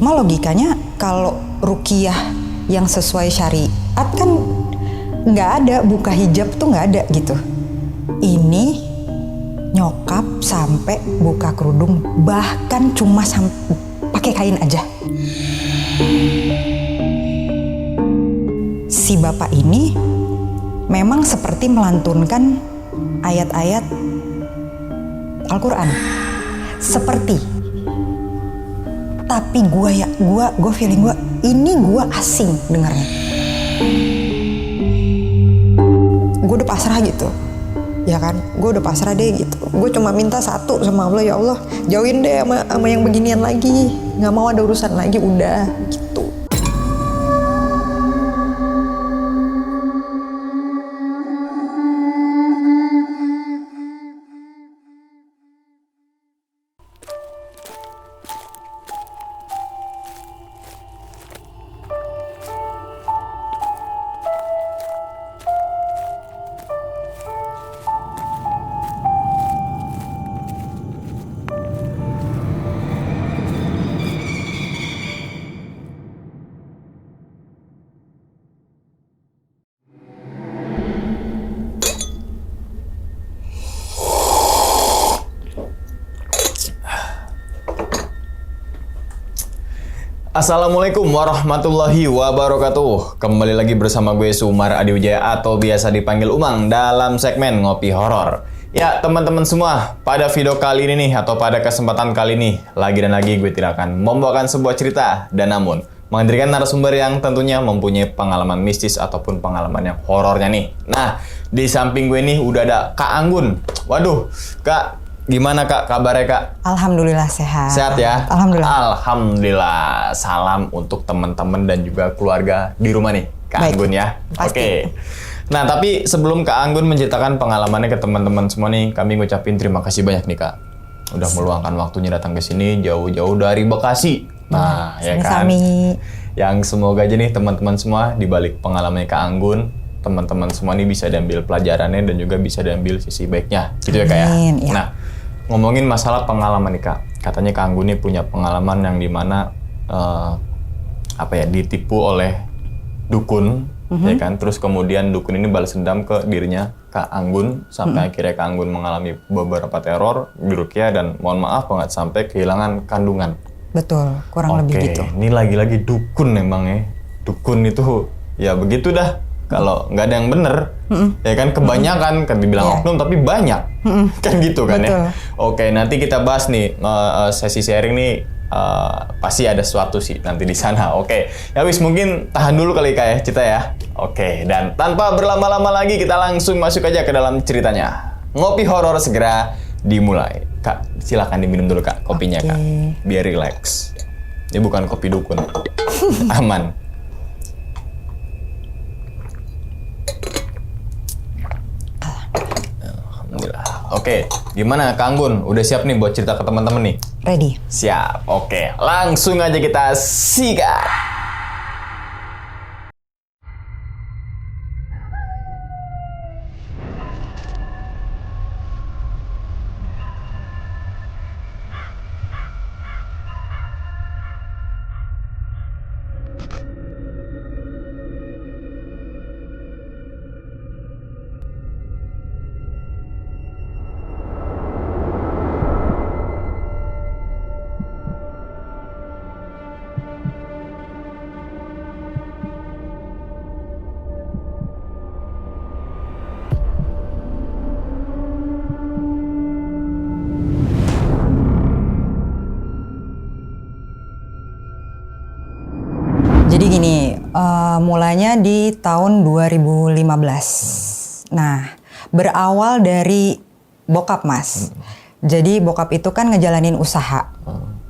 Cuma logikanya kalau ruqyah yang sesuai syariat kan nggak ada, buka hijab tuh nggak ada gitu. Ini nyokap sampai buka kerudung, bahkan cuma pakai kain aja. Si bapak ini memang seperti melantunkan ayat-ayat Al-Quran, seperti. Tapi gue feeling ini gue asing dengarnya. Gue udah pasrah gitu, ya kan? Gue udah pasrah deh gitu. Gue cuma minta satu sama Allah, ya Allah, jauhin deh sama yang beginian lagi. Nggak mau ada urusan lagi, udah gitu. Assalamualaikum warahmatullahi wabarakatuh. Kembali lagi bersama gue Sumar Adiwijaya atau biasa dipanggil Umang dalam segmen Ngopi Horor. Ya teman-teman semua, pada video kali ini nih atau pada kesempatan kali ini lagi dan lagi gue tidak akan membawakan sebuah cerita dan namun menghadirkan narasumber yang tentunya mempunyai pengalaman mistis ataupun pengalaman yang horornya nih. Nah, di samping gue nih udah ada Kak Anggun. Waduh, Kak, gimana Kak kabarnya Kak? Alhamdulillah sehat. Sehat ya? Alhamdulillah. Alhamdulillah. Salam untuk teman-teman dan juga keluarga di rumah nih, Kak Baik. Anggun ya. Pasti. Oke. Nah, tapi sebelum Kak Anggun menceritakan pengalamannya ke teman-teman semua nih, kami ngucapin terima kasih banyak nih Kak. Udah meluangkan waktunya datang ke sini jauh-jauh dari Bekasi. Nah, ya kan? Sami-sami. Yang semoga aja nih teman-teman semua di balik pengalamannya Kak Anggun, teman-teman semua nih bisa diambil pelajarannya dan juga bisa diambil sisi baiknya. Gitu ya Kak ya? Amin, ya. Nah, ngomongin masalah pengalaman nih Kak. Katanya Kak Anggun nih punya pengalaman yang dimana ditipu oleh dukun, ya kan? Terus kemudian dukun ini balas dendam ke dirinya Kak Anggun sampai akhirnya Kak Anggun mengalami beberapa teror di ruqyah dan mohon maaf banget sampai kehilangan kandungan. Betul, kurang lebih gitu. Ini lagi-lagi dukun emang ya. Dukun itu ya begitu dah. Kalau nggak ada yang bener, ya kan kebanyakan kan dibilang oknum tapi banyak, kan gitu kan. Betul. Ya. Oke, nanti kita bahas nih sesi sharing nih pasti ada sesuatu sih nanti di sana. Oke, ya wis mungkin tahan dulu kali Kak ya cerita ya. Oke, dan tanpa berlama-lama lagi kita langsung masuk aja ke dalam ceritanya. Ngopi horor segera dimulai. Kak, silakan diminum dulu Kak kopinya Kak, biar relax. Ini bukan kopi dukun, aman. Oke, gimana Kak Anggun? Udah siap nih buat cerita ke teman-teman nih? Ready. Siap, oke. Langsung aja kita sikat. Jadi gini, mulanya di tahun 2015. Nah, berawal dari bokap Mas. Jadi bokap itu kan ngejalanin usaha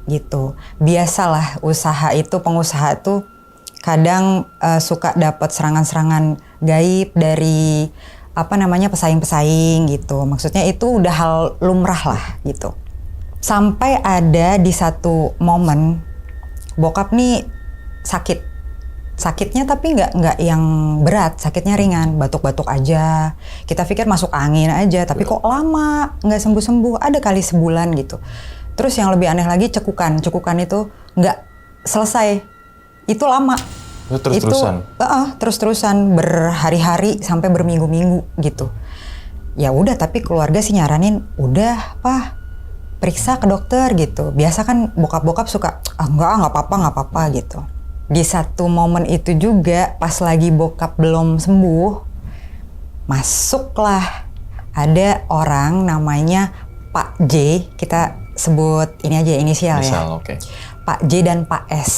gitu. Biasalah usaha itu, pengusaha itu kadang suka dapat serangan-serangan gaib dari pesaing-pesaing gitu. Maksudnya itu udah hal lumrah lah gitu. Sampai ada di satu momen bokap nih sakit. Sakitnya tapi nggak yang berat, sakitnya ringan, batuk-batuk aja. Kita pikir masuk angin aja, tapi kok lama nggak sembuh-sembuh. Ada kali sebulan gitu. Terus yang lebih aneh lagi cekukan itu selesai. Itu lama. Terus-terusan? Terus-terusan berhari-hari sampai berminggu-minggu gitu. Ya udah, tapi keluarga sih nyaranin, udah periksa ke dokter gitu. Biasa kan bokap-bokap suka, nggak apa-apa gitu. Di satu momen itu juga pas lagi bokap belum sembuh, masuklah ada orang namanya Pak J, kita sebut ini aja inisial ya. Okay. Pak J dan Pak S.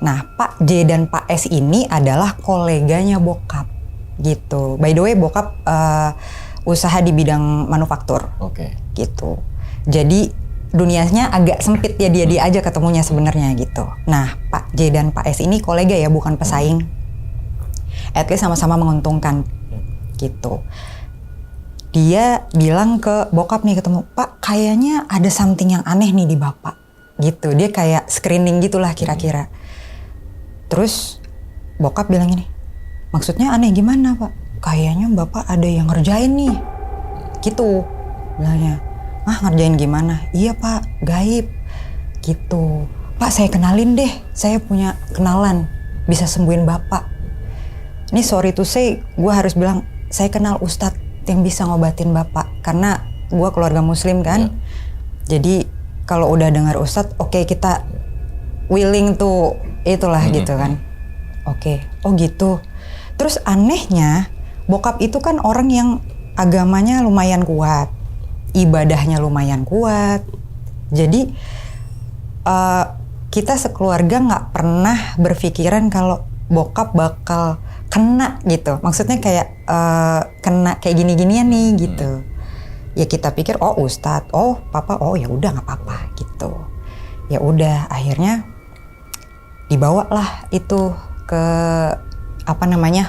Nah, Pak J dan Pak S ini adalah koleganya bokap gitu. By the way, bokap usaha di bidang manufaktur. Oke. Gitu. Jadi dunianya agak sempit ya, dia aja ketemunya sebenarnya gitu. Nah, Pak J dan Pak S ini kolega ya, bukan pesaing. At least sama-sama menguntungkan gitu. Dia bilang ke bokap nih ketemu, Pak, kayaknya ada something yang aneh nih di bapak gitu. Dia kayak screening gitulah kira-kira. Terus bokap bilang ini, maksudnya aneh gimana Pak? Kayaknya bapak ada yang ngerjain nih gitu bilangnya. Ngerjain gimana? Iya Pak, gaib gitu. Pak, saya kenalin deh, saya punya kenalan bisa sembuhin bapak. Ini sorry to say, gue harus bilang saya kenal ustadz yang bisa ngobatin bapak, karena gue keluarga muslim kan. Jadi kalau udah dengar ustadz, oke, kita willing to itulah gitu kan. Oke. Oh gitu. Terus anehnya bokap itu kan orang yang agamanya lumayan kuat, ibadahnya lumayan kuat. Jadi kita sekeluarga nggak pernah berpikiran kalau bokap bakal kena gitu. Maksudnya kayak kena kayak gini-ginian nih gitu. Ya kita pikir ustadz, papa, ya udah nggak apa-apa gitu. Ya udah, akhirnya dibawalah itu ke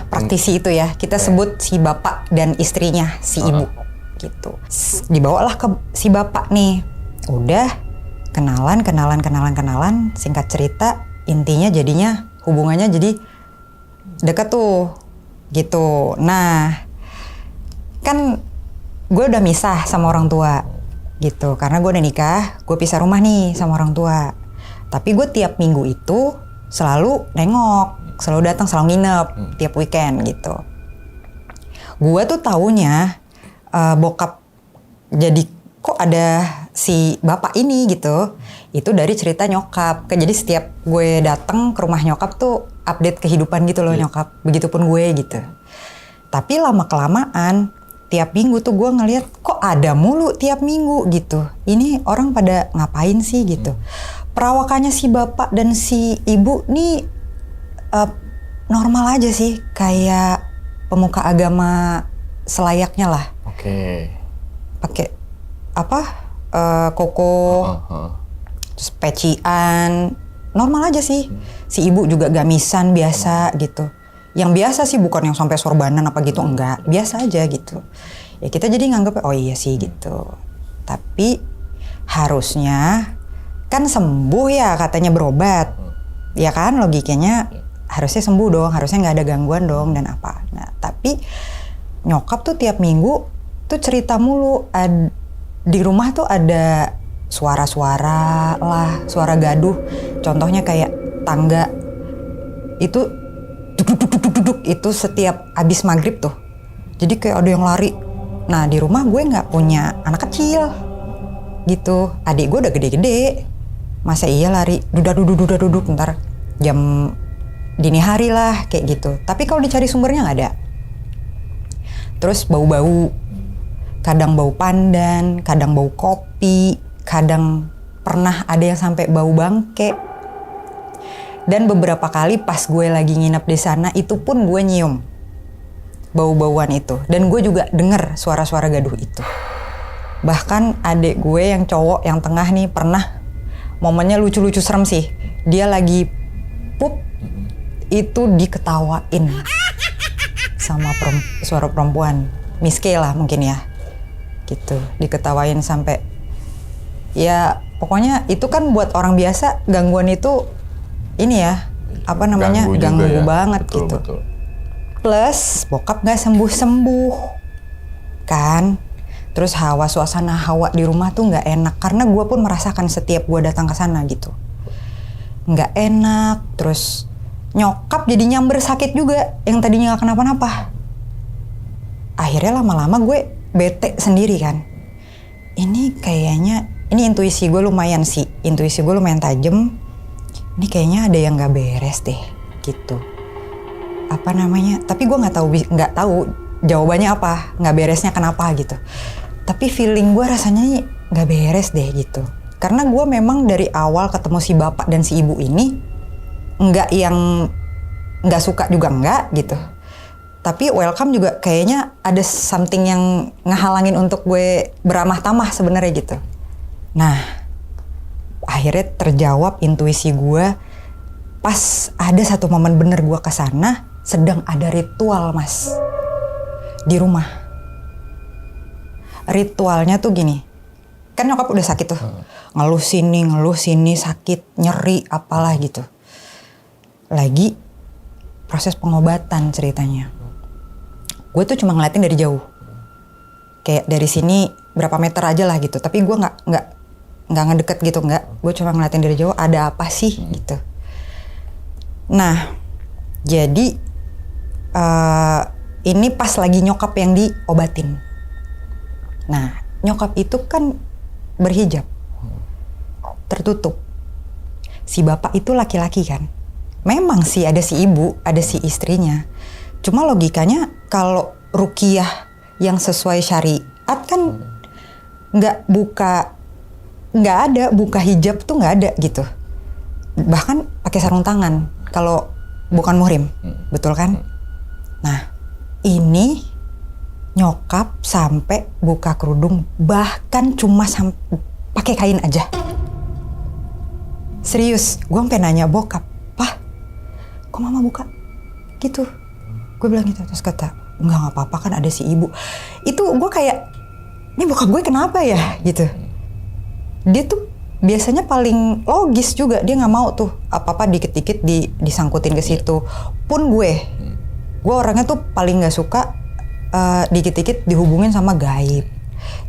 praktisi itu ya. Kita sebut si bapak dan istrinya, si ibu gitu. Dibawalah ke si bapak nih. Udah kenalan. Singkat cerita, intinya jadinya hubungannya jadi deket tuh gitu. Nah, kan gue udah misah sama orang tua gitu, karena gue udah nikah, gue pisah rumah nih sama orang tua. Tapi gue tiap minggu itu selalu nengok, selalu datang, selalu nginep tiap weekend gitu. Gue tuh taunya bokap jadi kok ada si bapak ini gitu, itu dari cerita nyokap. Jadi setiap gue datang ke rumah nyokap tuh update kehidupan gitu loh nyokap. Begitupun gue gitu. Tapi lama-kelamaan tiap minggu tuh gue ngeliat kok ada mulu tiap minggu gitu. Ini orang pada ngapain sih gitu. Perawakannya si bapak dan si ibu nih normal aja sih. Kayak pemuka agama selayaknya lah. Oke. Pakai koko, terus pecian, normal aja sih. Si ibu juga gamisan biasa gitu. Yang biasa sih, bukan yang sampai sorbanan apa gitu, enggak, biasa aja gitu. Ya kita jadi nganggep oh iya sih gitu. Tapi harusnya kan sembuh ya, katanya berobat. Ya kan, logikanya harusnya sembuh dong, harusnya nggak ada gangguan dong dan apa. Nah tapi nyokap tuh tiap minggu tuh cerita mulu, di rumah tuh ada suara-suara lah, suara gaduh. Contohnya kayak tangga itu duduk itu setiap abis maghrib tuh. Jadi kayak ada yang lari. Nah di rumah gue nggak punya anak kecil gitu. Adik gue udah gede-gede. Masa iya lari duduk ntar jam dini hari lah kayak gitu. Tapi kalau dicari sumbernya nggak ada. Terus bau-bau. Kadang bau pandan, kadang bau kopi, kadang pernah ada yang sampai bau bangke. Dan beberapa kali pas gue lagi nginep di sana, itu pun gue nyium bau-bauan itu. Dan gue juga denger suara-suara gaduh itu. Bahkan adik gue yang cowok yang tengah nih pernah, momennya lucu-lucu serem sih. Dia lagi pup, itu diketawain sama suara perempuan. Miss K lah mungkin ya. Gitu, diketawain sampai ya pokoknya itu kan buat orang biasa gangguan itu ini ya ganggu ya. banget Betul, gitu. Betul. Plus bokap nggak sembuh kan, terus suasana hawa di rumah tuh nggak enak karena gue pun merasakan setiap gue datang ke sana gitu. nggak enak, terus nyokap jadi nyamber sakit juga yang tadinya nggak kenapa-napa. Akhirnya lama-lama gue bete sendiri kan. Ini kayaknya, ini intuisi gue lumayan tajam. Ini kayaknya ada yang nggak beres deh, gitu. Apa namanya? Tapi gue nggak tahu jawabannya apa, nggak beresnya kenapa gitu. Tapi feeling gue rasanya nggak beres deh gitu. Karena gue memang dari awal ketemu si bapak dan si ibu ini nggak yang nggak suka juga nggak gitu. Tapi welcome juga kayaknya ada something yang ngehalangin untuk gue beramah tamah sebenarnya gitu. Nah, akhirnya terjawab intuisi gue pas ada satu momen bener gue kesana sedang ada ritual Mas di rumah. Ritualnya tuh gini, kan nyokap udah sakit tuh, ngeluh sini sakit, nyeri apalah gitu. Lagi proses pengobatan ceritanya. Gue tuh cuma ngeliatin dari jauh, kayak dari sini berapa meter aja lah gitu. Tapi gue nggak ngedeket gitu, nggak. Gue cuma ngeliatin dari jauh, ada apa sih gitu. Nah, jadi ini pas lagi nyokap yang diobatin. Nah, nyokap itu kan berhijab, tertutup. Si bapak itu laki-laki kan. Memang sih ada si ibu, ada si istrinya. Cuma logikanya kalau ruqyah yang sesuai syariat kan nggak ada buka hijab tuh nggak ada gitu. Bahkan pakai sarung tangan kalau bukan muhrim, betul kan? Nah, ini nyokap sampai buka kerudung, bahkan cuma pakai kain aja. Serius, gue sampai nanya bokap, "Pah, kok mama buka?" Gitu. Gue bilang gitu, terus kata, nggak apa-apa kan ada si ibu. Itu gue kayak, ini bokap gue kenapa ya gitu. Dia tuh biasanya paling logis juga, dia nggak mau tuh apa-apa dikit-dikit disangkutin ke situ. Pun gue orangnya tuh paling nggak suka dikit-dikit dihubungin sama gaib,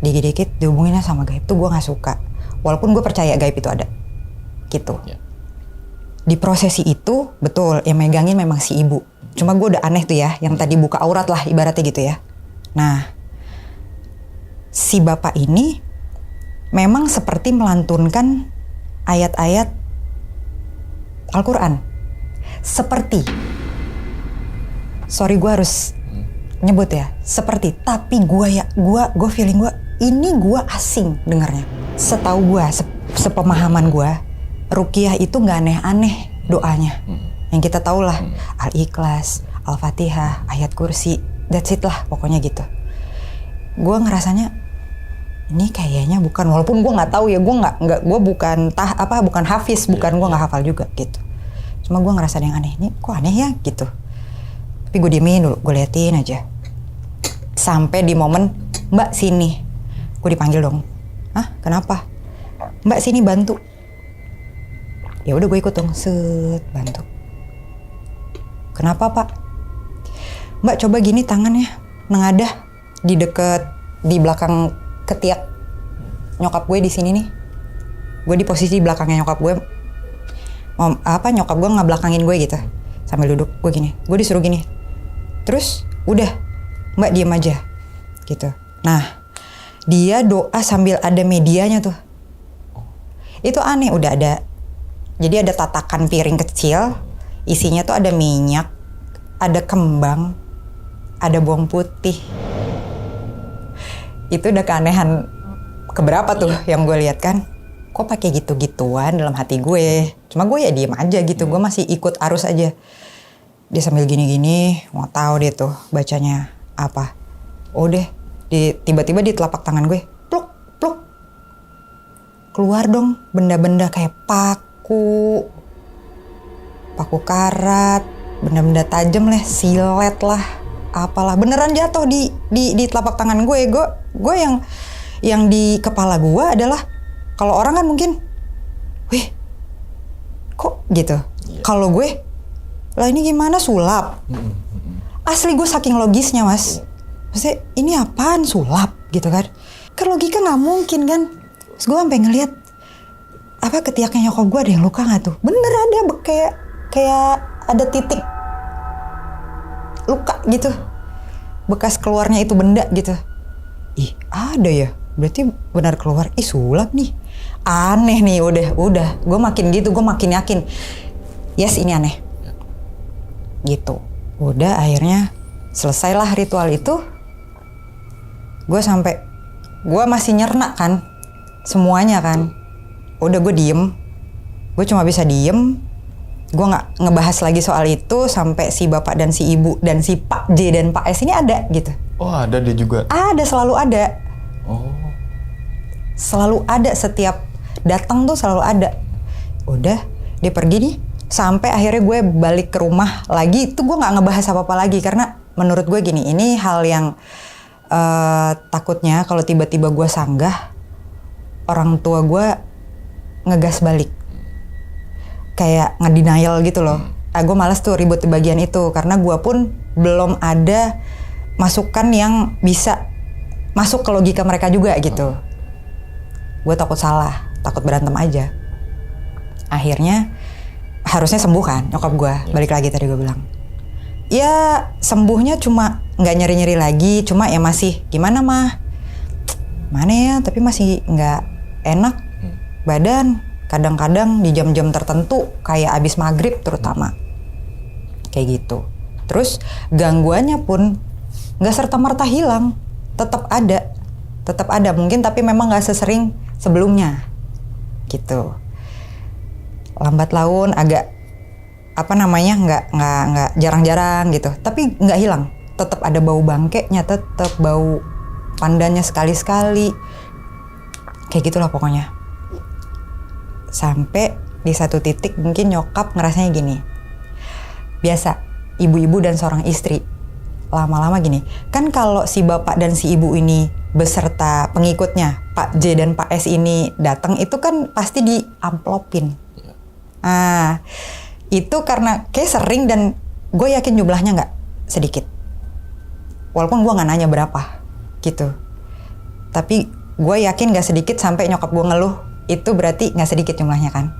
dikit-dikit dihubunginnya sama gaib tuh gue nggak suka. Walaupun gue percaya gaib itu ada, gitu. Di prosesi itu betul yang megangin memang si ibu. Cuma gue udah aneh tuh ya, yang tadi buka aurat lah ibaratnya gitu ya. Nah, si bapak ini memang seperti melantunkan ayat-ayat Al-Quran. Seperti, sorry gue harus nyebut ya, seperti. Tapi gue feeling ini gue asing dengarnya. Setahu gue, sepemahaman gue, ruqyah itu nggak aneh-aneh doanya. Yang kita tahu lah, Al-Ikhlas, Al-Fatihah, ayat kursi, that's it lah pokoknya gitu. Gue ngerasanya ini kayaknya bukan, walaupun gue nggak tahu ya, gue bukan hafiz, gue nggak hafal juga gitu. Cuma gue ngerasa yang aneh, ini kok aneh ya gitu. Tapi gue diemin dulu, gue liatin aja. Sampai di momen, "Mbak sini," gue dipanggil dong. "Hah, kenapa?" "Mbak sini bantu." Ya udah gue ikut dong, bantu. "Kenapa Pak?" "Mbak coba gini tangannya, nengadah di belakang ketiak nyokap gue di sini nih." Gue di posisi belakangnya nyokap gue. Nyokap gue ngebelakangin gue gitu. Sambil duduk, gue gini. Gue disuruh gini. Terus udah, Mbak diem aja gitu. Nah, dia doa sambil ada medianya tuh. Itu aneh, udah ada. Jadi ada tatakan piring kecil, isinya tuh ada minyak, ada kembang, ada bawang putih. Itu udah keanehan keberapa tuh yang gue lihat kan. Kok pakai gitu-gituan dalam hati gue. Cuma gue ya diem aja gitu, gue masih ikut arus aja. Dia sambil gini-gini, mau tahu dia tuh bacanya apa. Oh deh, tiba-tiba di telapak tangan gue, pluk, pluk. Keluar dong benda-benda kayak paku karat, benda-benda tajam lah, silet lah, apalah. Beneran jatuh di telapak tangan gue. Gue yang di kepala gue adalah, kalau orang kan mungkin, wih, kok gitu. Kalau gue, lah ini gimana, sulap? Asli gue saking logisnya Mas. Maksudnya ini apaan, sulap gitu kan? Kan logika nggak mungkin kan. Terus gue sampai ngeliat apa ketiaknya nyokap gue ada yang luka nggak tuh? Bener ada, kayak ada titik luka gitu, bekas keluarnya itu benda gitu. Ih ada ya, berarti benar keluar. Ih sulap nih, aneh nih. Udah gue makin gitu, gue makin yakin yes ini aneh gitu. Udah akhirnya selesailah ritual itu. Gue masih nyerna kan semuanya kan. Udah gue diem, gue cuma bisa diem. Gue nggak ngebahas lagi soal itu sampai si bapak dan si ibu dan si Pak J dan Pak S ini ada gitu. Oh ada dia juga? Ada, selalu ada. Oh. Selalu ada, setiap datang tuh selalu ada. Udah dia pergi nih, sampai akhirnya gue balik ke rumah lagi. Itu gue nggak ngebahas apa-apa lagi karena menurut gue gini, ini hal yang takutnya kalau tiba-tiba gue sanggah, orang tua gue ngegas balik. Kayak ngedenial gitu loh. Gue males tuh ribut di bagian itu karena gue pun belum ada masukan yang bisa masuk ke logika mereka juga gitu. Gue takut salah, takut berantem aja. Akhirnya harusnya sembuh kan nyokap gue. Balik lagi tadi gue bilang. Ya sembuhnya cuma nggak nyeri-nyeri lagi, cuma ya masih gimana mah. Mana ya, tapi masih nggak enak badan. Kadang-kadang di jam-jam tertentu kayak abis maghrib terutama. Kayak gitu. Terus gangguannya pun nggak serta-merta hilang. Tetap ada mungkin, tapi memang nggak sesering sebelumnya. Gitu. Lambat laun agak nggak jarang-jarang gitu. Tapi nggak hilang. Tetap ada bau bangkeknya, tetap bau pandannya sekali-sekali. Kayak gitulah pokoknya. Sampai di satu titik mungkin nyokap ngerasanya gini. Biasa, ibu-ibu dan seorang istri. Lama-lama gini. Kan kalau si bapak dan si ibu ini beserta pengikutnya, Pak J dan Pak S ini datang, itu kan pasti diamplopin. Nah, itu karena kayak sering dan gue yakin jumlahnya nggak sedikit. Walaupun gue nggak nanya berapa gitu. Tapi gue yakin nggak sedikit sampai nyokap gue ngeluh. Itu berarti nggak sedikit jumlahnya kan.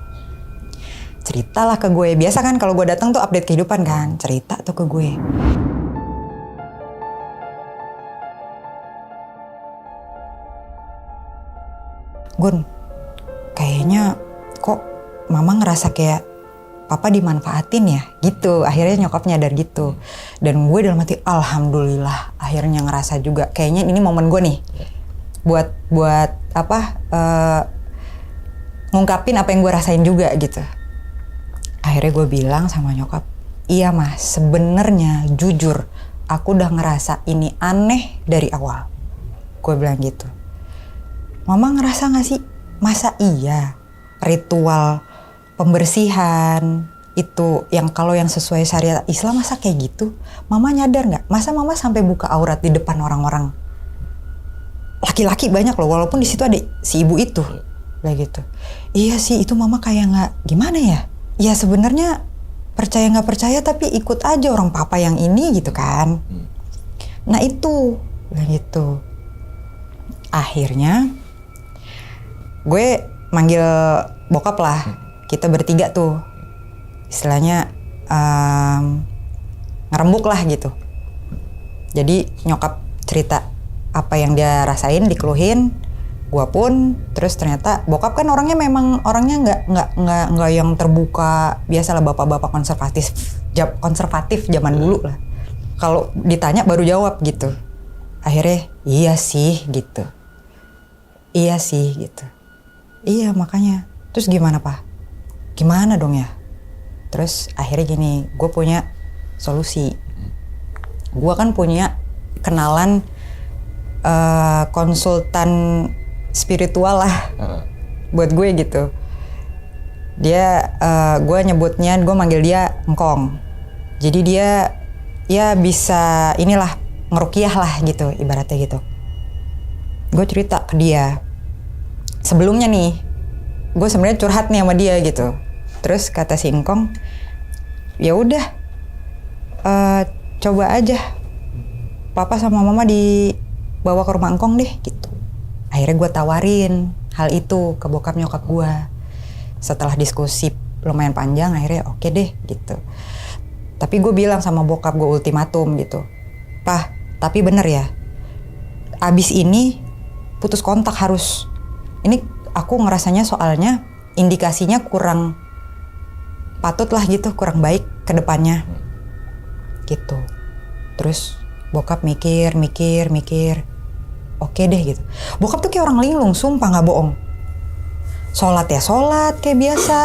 Ceritalah ke gue. Biasa kan kalau gue datang tuh update kehidupan kan. Cerita tuh ke gue. Gun, kayaknya kok mama ngerasa kayak papa dimanfaatin ya gitu. Akhirnya nyokap nyadar gitu. Dan gue dalam hati alhamdulillah akhirnya ngerasa juga. Kayaknya ini momen gue nih. Buat ngungkapin apa yang gue rasain juga gitu. Akhirnya gue bilang sama nyokap, iya mas, sebenarnya jujur aku udah ngerasa ini aneh dari awal. Gue bilang gitu. Mama ngerasa gak sih? Masa iya ritual pembersihan itu yang kalau yang sesuai syariat Islam masa kayak gitu? Mama nyadar gak? Masa mama sampai buka aurat di depan orang-orang? Laki-laki banyak loh, walaupun di situ ada si ibu itu. Kayak gitu. Iya sih, itu mama kayak nggak gimana ya? Ya sebenarnya percaya nggak percaya tapi ikut aja orang papa yang ini gitu kan. Nah itu, kayak gitu. Akhirnya gue manggil bokap lah. Kita bertiga tuh, istilahnya ngerembuk lah gitu. Jadi nyokap cerita apa yang dia rasain, dikeluhin. Gua pun, terus ternyata bokap kan orangnya memang orangnya nggak yang terbuka, biasalah bapak-bapak konservatif zaman dulu lah. Kalau ditanya baru jawab gitu. Akhirnya iya sih gitu. Iya makanya. Terus gimana pak? Gimana dong ya? Terus akhirnya gini, gue punya solusi. Gue kan punya kenalan konsultan spiritual lah buat gue gitu. Dia gue nyebutnya, gue manggil dia Engkong. Jadi dia ya bisa inilah ngeruqyah lah gitu ibaratnya gitu. Gue cerita ke dia. Sebelumnya nih, gue sebenarnya curhat nih sama dia gitu. Terus kata si Engkong, ya udah coba aja papa sama mama dibawa ke rumah Engkong deh gitu. Akhirnya gue tawarin hal itu ke bokap nyokap gue. setelah diskusi lumayan panjang akhirnya oke deh gitu. Tapi gue bilang sama bokap gue ultimatum gitu, "Pah, tapi bener ya, abis ini putus kontak harus. Ini aku ngerasanya soalnya indikasinya kurang patut lah gitu, kurang baik ke depannya." Gitu. Terus bokap mikir. Oke deh gitu. Bokap tuh kayak orang linglung, sumpah gak bohong. Sholat ya sholat kayak biasa.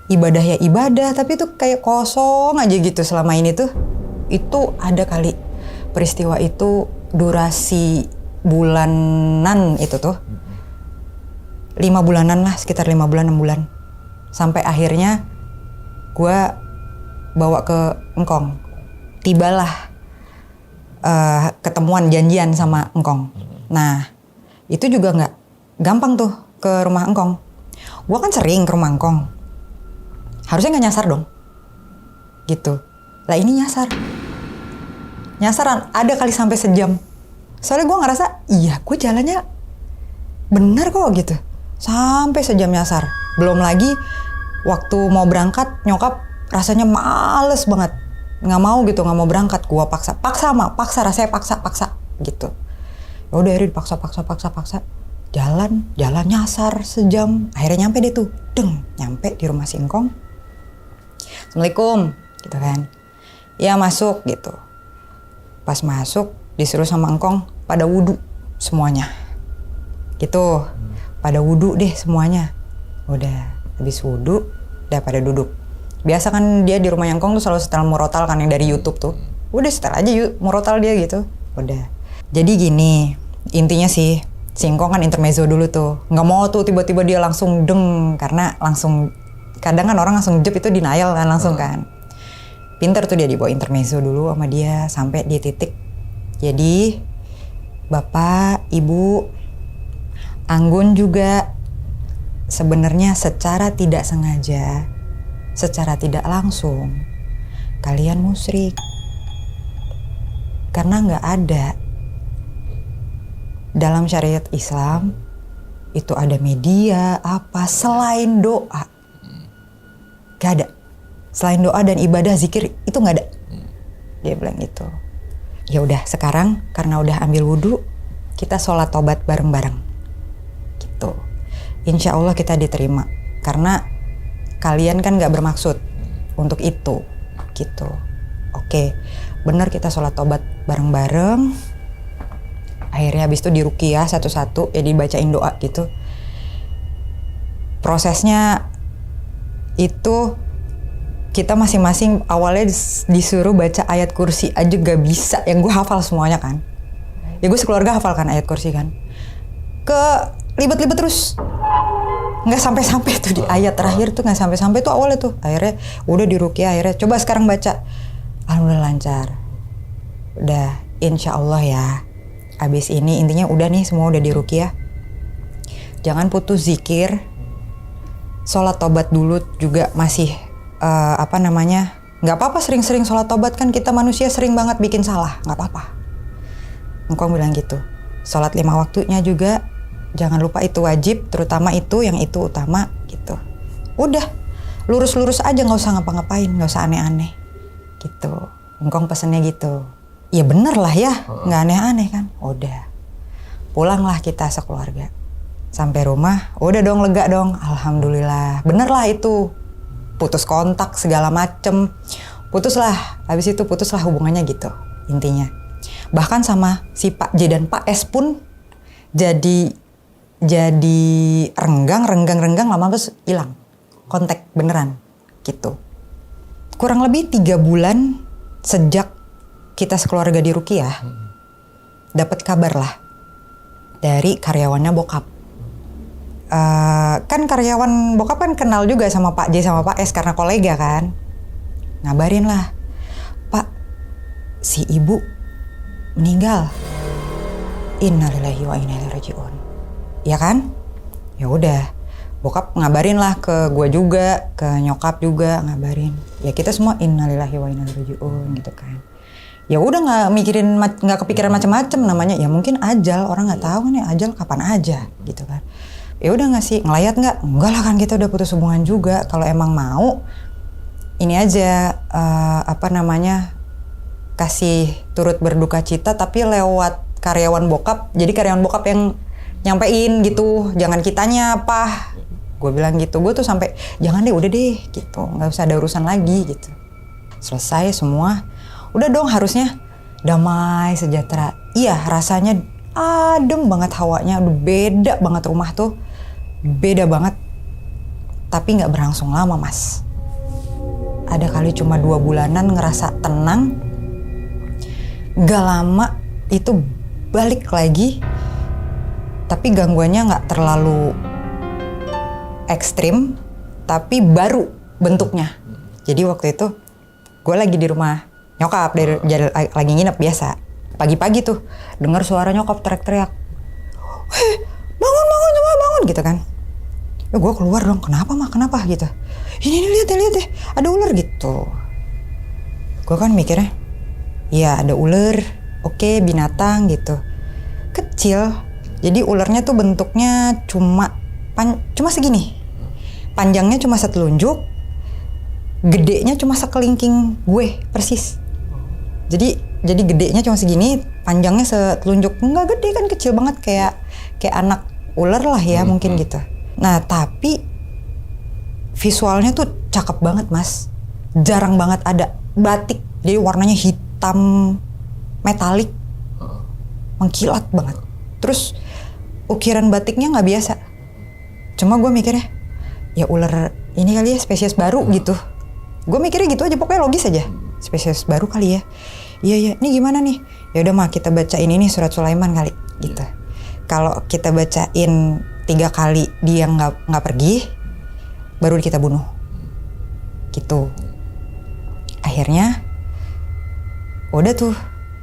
Ibadah ya ibadah, tapi tuh kayak kosong aja gitu selama ini tuh. Itu ada kali peristiwa itu durasi bulanan itu tuh. 5 bulanan lah, sekitar 5 bulan, 6 bulan. Sampai akhirnya gue bawa ke Engkong. Tibalah ketemuan janjian sama Engkong. Nah, itu juga nggak gampang tuh ke rumah Engkong. Gue kan sering ke rumah Engkong. Harusnya nggak nyasar dong. Gitu. Lah ini nyasar. Nyasaran ada kali sampai sejam. Soalnya gue ngerasa, iya gue jalannya bener kok gitu. Sampai sejam nyasar. Belum lagi waktu mau berangkat nyokap rasanya males banget. Nggak mau gitu, nggak mau berangkat. Gue paksa rasanya paksa gitu. Udah akhirnya dipaksa. Jalan nyasar sejam. Akhirnya nyampe deh tuh. Nyampe di rumah si Engkong. Assalamualaikum gitu kan. Ya masuk gitu. Pas masuk disuruh sama Engkong pada wudhu semuanya. Gitu. Pada wudhu deh semuanya. Udah habis wudhu udah pada duduk. Biasa kan dia di rumah Engkong tuh selalu setel murotal kan yang dari YouTube tuh. Udah setel aja murotal dia gitu. Udah. Jadi gini, intinya sih si Engkong kan intermezzo dulu tuh. Nggak mau tuh tiba-tiba dia langsung karena langsung kadang kan orang langsung jep itu denial kan langsung kan. Pinter tuh dia dibawa intermezzo dulu sama dia sampai di titik. Jadi Bapak, Ibu, Anggun juga sebenarnya secara tidak sengaja, secara tidak langsung kalian musyrik. Karena nggak ada dalam syariat Islam itu ada media apa selain doa. Gak ada. Selain doa dan ibadah zikir itu nggak ada. Dia bilang gitu. Ya udah sekarang karena udah ambil wudhu kita sholat tobat bareng-bareng. Gitu. Insya Allah kita diterima karena kalian kan nggak bermaksud untuk itu. Gitu. Oke, benar kita sholat tobat bareng-bareng. Akhirnya habis itu diruqyah satu-satu ya dibacain doa gitu. Prosesnya itu kita masing-masing awalnya disuruh baca ayat kursi aja gak bisa. Yang gue hafal semuanya kan. Ya gue sekeluarga hafal kan ayat kursi kan. Libet-libet terus. Gak sampai-sampai tuh di ayat terakhir tuh gak sampai-sampai tuh awalnya tuh. Akhirnya udah diruqyah akhirnya coba sekarang baca. Alhamdulillah lancar. Udah insya Allah ya. Abis ini intinya udah nih semua udah diruqyah. Jangan putus zikir. Sholat tobat dulu juga masih nggak apa-apa sering-sering sholat tobat kan kita manusia sering banget bikin salah, nggak apa-apa. Engkau bilang gitu. Sholat 5 waktunya juga jangan lupa itu wajib, terutama itu yang itu utama gitu. Udah lurus-lurus aja nggak usah ngapa-ngapain, nggak usah aneh-aneh gitu. Engkau pesennya gitu. Ya bener lah ya, nggak aneh-aneh kan. Udah pulanglah kita sekeluarga. Sampai rumah, udah dong lega dong, alhamdulillah. Bener lah itu, putus kontak segala macem, putuslah. Habis itu putuslah hubungannya gitu, intinya. Bahkan sama si Pak J dan Pak S pun jadi renggang, lama terus hilang kontak beneran gitu. Kurang lebih 3 bulan sejak kita sekeluarga di ruqyah, dapat kabar lah dari karyawannya bokap. Kan karyawan bokap kan kenal juga sama Pak J sama Pak S karena kolega kan. Ngabarin lah, Pak, si ibu meninggal. Innalillahi wa inna ilaihi raji'un. Ya kan? Ya udah, bokap ngabarin lah ke gue juga, ke nyokap juga ngabarin. Ya kita semua innalillahi wa inna ilaihi raji'un gitu kan. Ya udah nggak kepikiran macam-macam namanya. Ya mungkin ajal, orang nggak tahu nih ajal kapan aja gitu kan. ya udah nggak sih, ngelayat nggak? Enggak lah, kan kita udah putus hubungan juga. Kalau emang mau, ini aja kasih turut berduka cita tapi lewat karyawan bokap. Jadi karyawan bokap yang nyampein gitu, jangan kitanya apa. Gue bilang gitu, gue tuh sampai jangan deh, udah deh gitu, nggak usah ada urusan lagi gitu. Selesai semua, udah dong harusnya damai sejahtera. Iya, rasanya adem banget hawanya, udah beda banget rumah tuh, beda banget. Tapi nggak berlangsung lama, Mas. Ada kali cuma 2 bulanan ngerasa tenang, gak lama itu balik lagi, tapi gangguannya nggak terlalu ekstrim, tapi baru bentuknya. Jadi waktu itu gue lagi di rumah nyokap, lagi nginep biasa. Pagi-pagi tuh dengar suara nyokap teriak-teriak, "Hei, bangun semua bangun," gitu kan. Ya gue keluar dong, kenapa gitu. Ini lihat deh, ada ular gitu. Gue kan mikirnya, ya ada ular, oke, binatang gitu. Kecil, jadi ularnya tuh bentuknya cuma segini. Panjangnya cuma setelunjuk, gedenya cuma sekelingking gue persis. Jadi gedenya cuma segini, panjangnya setelunjuk. Enggak gede kan, kecil banget, kayak anak ular lah ya, mungkin gitu. Nah, tapi visualnya tuh cakep banget, Mas. Jarang banget ada batik. Jadi warnanya hitam metalik, mengkilat banget. Terus ukiran batiknya nggak biasa. Cuma gue mikirnya, ya ular ini kali ya spesies baru gitu. Gue mikirnya gitu aja, pokoknya logis aja. Spesies baru kali ya. Iya, ini gimana nih? Ya udah mah kita bacain ini surat Sulaiman kali gitu. Kalau kita bacain 3 kali dia nggak pergi, baru kita bunuh. Gitu. Akhirnya udah tuh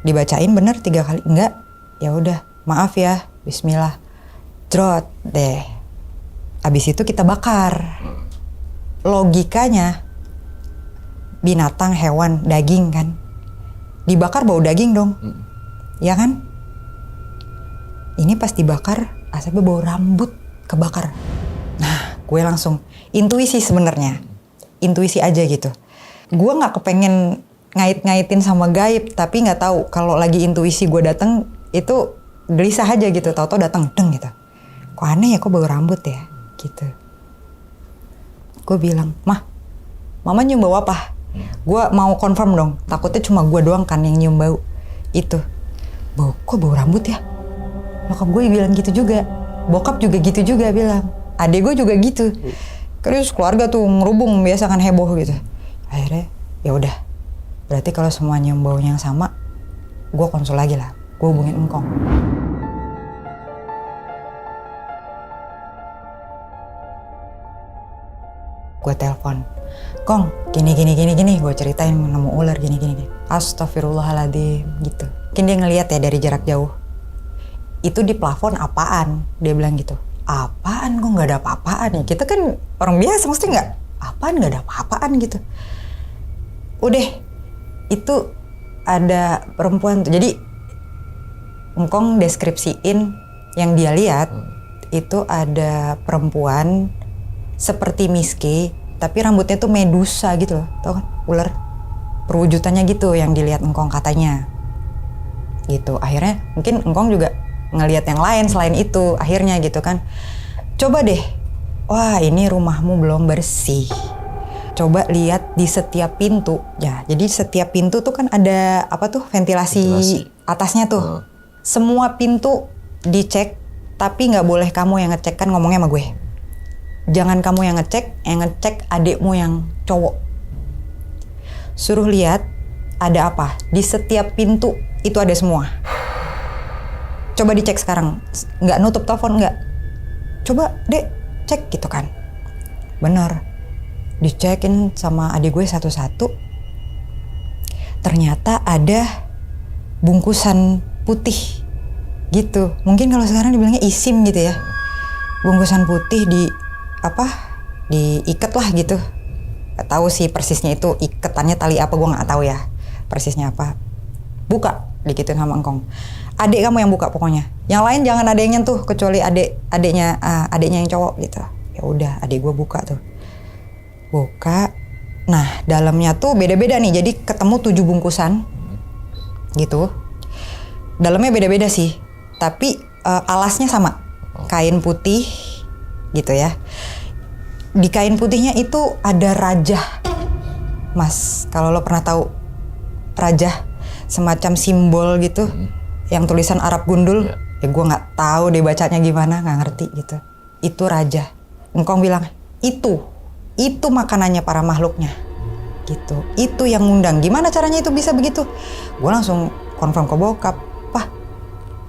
dibacain bener 3 kali, enggak, ya udah maaf ya, bismillah, drot deh. Abis itu kita bakar. Logikanya binatang, hewan, daging kan, dibakar bau daging dong, ya kan? Ini pas dibakar asapnya bau rambut kebakar. Nah, gue langsung intuisi sebenarnya, intuisi aja gitu. Gue nggak kepengen ngait-ngaitin sama gaib, tapi nggak tahu kalau lagi intuisi gue dateng itu gelisah aja gitu. Tahu-tahu datang deng gitu. Kok aneh ya, kok bau rambut ya gitu. Gue bilang, Mama nyium bau apa? Gue mau confirm dong, takutnya cuma gue doang kan yang nyium bau itu. Kok bau rambut ya? Nyokap gue bilang gitu juga, bokap juga gitu juga bilang, adek gue juga gitu. Terus keluarga tuh ngerubung, biasa kan heboh gitu. Akhirnya ya udah, berarti kalau semua nyium baunya yang sama, gue konsul lagi lah, gue hubungin engkong. Gue telepon, "Kong, gini, gue ceritain nemu ular gini. Astagfirullahaladzim gitu. Mungkin dia ngeliat ya dari jarak jauh. Itu di plafon apaan?" Dia bilang gitu. Apaan? Kok nggak ada apa-apaan ya? Kita kan orang biasa, mesti nggak ada apa-apaan gitu. Udah, itu ada perempuan tuh. Jadi engkong deskripsiin yang dia lihat, itu ada perempuan seperti Miski, tapi rambutnya tuh medusa gitu loh, tau kan? Ular perwujudannya gitu yang dilihat engkong katanya. Gitu. Akhirnya mungkin engkong juga ngelihat yang lain selain itu akhirnya gitu kan. Coba deh, wah ini rumahmu belum bersih. Coba lihat di setiap pintu. Ya, jadi setiap pintu tuh kan ada ventilasi. Atasnya tuh. Semua pintu dicek, tapi nggak boleh kamu yang ngecek, kan ngomongnya sama gue. Jangan kamu yang ngecek adikmu yang cowok. Suruh lihat ada apa. Di setiap pintu itu ada semua. Coba dicek sekarang, nggak nutup telepon nggak. Coba dek cek gitu kan. Bener, dicekin sama adik gue satu-satu. Ternyata ada bungkusan putih gitu. Mungkin kalau sekarang dibilangnya isim gitu ya. Bungkusan putih diikat lah gitu. Gak tahu sih persisnya itu iketannya tali apa, gue nggak tahu ya persisnya apa. Buka digituin sama engkong. adik kamu yang buka pokoknya. Yang lain jangan ada yang nyentuh kecuali adiknya yang cowok gitu. Ya udah, adik gue buka tuh. Buka. Nah, dalamnya tuh beda-beda nih. Jadi ketemu 7 bungkusan. Gitu. Dalamnya beda-beda sih. Tapi alasnya sama. Kain putih gitu ya. Di kain putihnya itu ada rajah. Mas, kalau lo pernah tahu rajah, semacam simbol gitu, yang tulisan Arab gundul, ya gue nggak tahu deh bacanya gimana, nggak ngerti gitu. Itu rajah. Engkong bilang itu makanannya para makhluknya, gitu. Itu yang ngundang. Gimana caranya itu bisa begitu? Gue langsung konfirm ke bokap, Pak,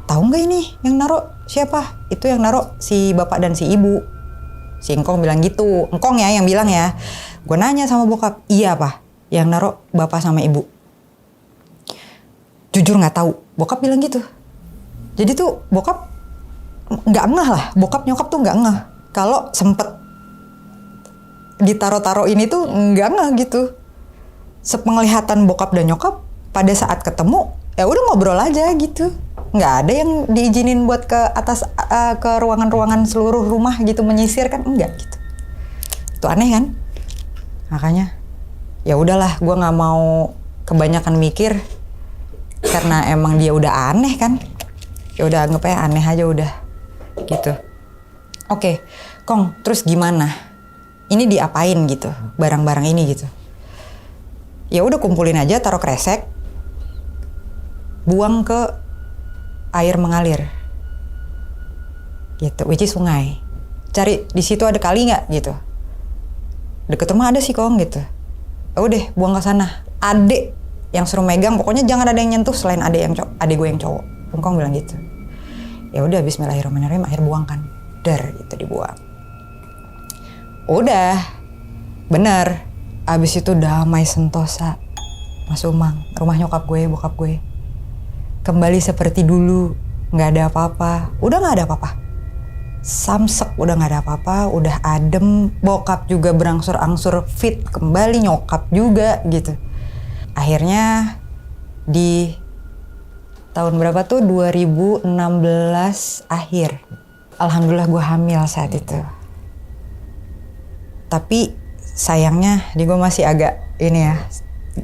tahu nggak ini yang naruh siapa? Itu yang naruh si bapak dan si ibu. Si Engkong bilang gitu. Engkong ya yang bilang ya. Gue nanya sama bokap, iya Pak, yang naruh bapak sama ibu. Jujur nggak tahu. Bokap bilang gitu. Jadi tuh bokap nggak ngeh lah. Bokap nyokap tuh nggak ngeh. Kalau sempet ditaro-taro ini tuh nggak ngeh gitu. Sepenglihatan bokap dan nyokap pada saat ketemu, ya udah ngobrol aja gitu. Nggak ada yang diizinin buat ke atas ke ruangan-ruangan seluruh rumah gitu menyisir kan, enggak gitu. Itu aneh kan? Makanya ya udahlah, gue nggak mau kebanyakan mikir karena emang dia udah aneh kan. Ya udah anggap aja aneh aja udah gitu. Oke, Kong, terus gimana? Ini diapain gitu, barang-barang ini gitu? Ya udah kumpulin aja, taruh kresek, buang ke air mengalir, gitu, which is sungai. Cari di situ ada kali nggak gitu. Deket rumah ada sih Kong gitu. Ya udah buang ke sana. Adek yang suruh megang, pokoknya jangan ada yang nyentuh selain adek gue yang cowok. Kong bilang gitu. Ya udah, bismillahirrahmanirrahim, akhir buang kan. Gitu dibuang. Udah, bener. Abis itu damai sentosa, Mas Umang, rumah nyokap gue, bokap gue. Kembali seperti dulu, nggak ada apa-apa. Udah nggak ada apa-apa. Samsek, udah nggak ada apa-apa, udah adem. Bokap juga berangsur-angsur fit kembali, nyokap juga gitu. Akhirnya di tahun berapa tuh, 2016 akhir, alhamdulillah gue hamil saat itu. Tapi sayangnya di gue masih agak ini ya,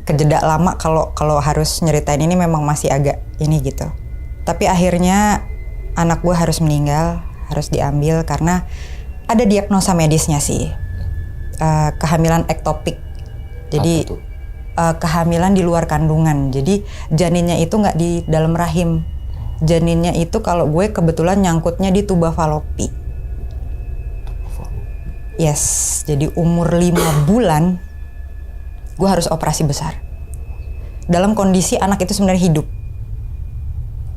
kejeda lama kalau harus nyeritain ini, memang masih agak ini gitu. Tapi akhirnya anak gue harus meninggal, harus diambil karena ada diagnosa medisnya sih. Kehamilan ektopik. Jadi kehamilan di luar kandungan. Jadi janinnya itu nggak di dalam rahim. Janinnya itu kalau gue kebetulan nyangkutnya di tuba falopi. Yes, jadi umur 5 bulan gue harus operasi besar. Dalam kondisi anak itu sebenarnya hidup.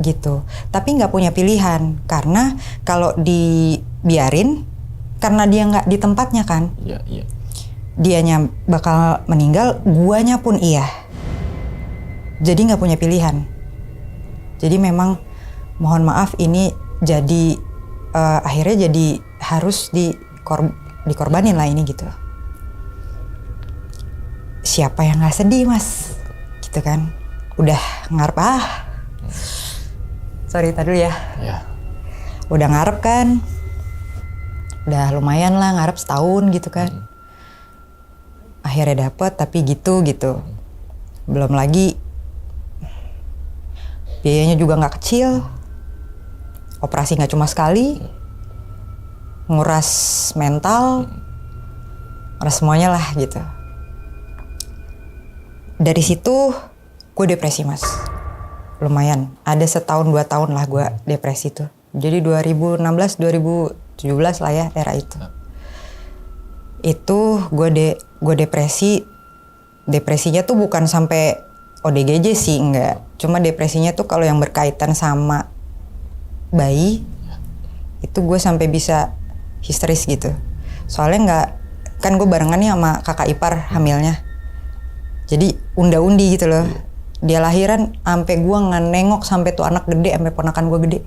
Gitu. Tapi nggak punya pilihan karena kalau dibiarin, karena dia nggak di tempatnya kan. Iya. Dianya bakal meninggal, guanya pun iya. Jadi nggak punya pilihan. Jadi memang mohon maaf ini jadi akhirnya jadi harus dikorbanin lah ini gitu. Siapa yang nggak sedih Mas? Gitu kan? Udah ngarep sorry tadi dulu ya. Udah ngarep kan? Udah lumayan lah ngarep setahun gitu kan. Akhirnya dapet tapi gitu. Belum lagi biayanya juga nggak kecil. Operasi nggak cuma sekali. Nguras mental. Nguras semuanya lah gitu. Dari situ gue depresi Mas. Lumayan. Ada setahun 2 tahun lah gue depresi tuh. Jadi 2016-2017 lah ya era itu. Itu gue depresi. Depresinya tuh bukan sampai ODGJ sih, enggak. Cuma depresinya tuh kalau yang berkaitan sama bayi, itu gue sampai bisa histeris gitu. Soalnya nggak, kan gue barengan nih sama kakak ipar hamilnya. Jadi unda-undi gitu loh. Dia lahiran, sampai gue nggak nengok sampai tuh anak gede, sampai ponakan gue gede.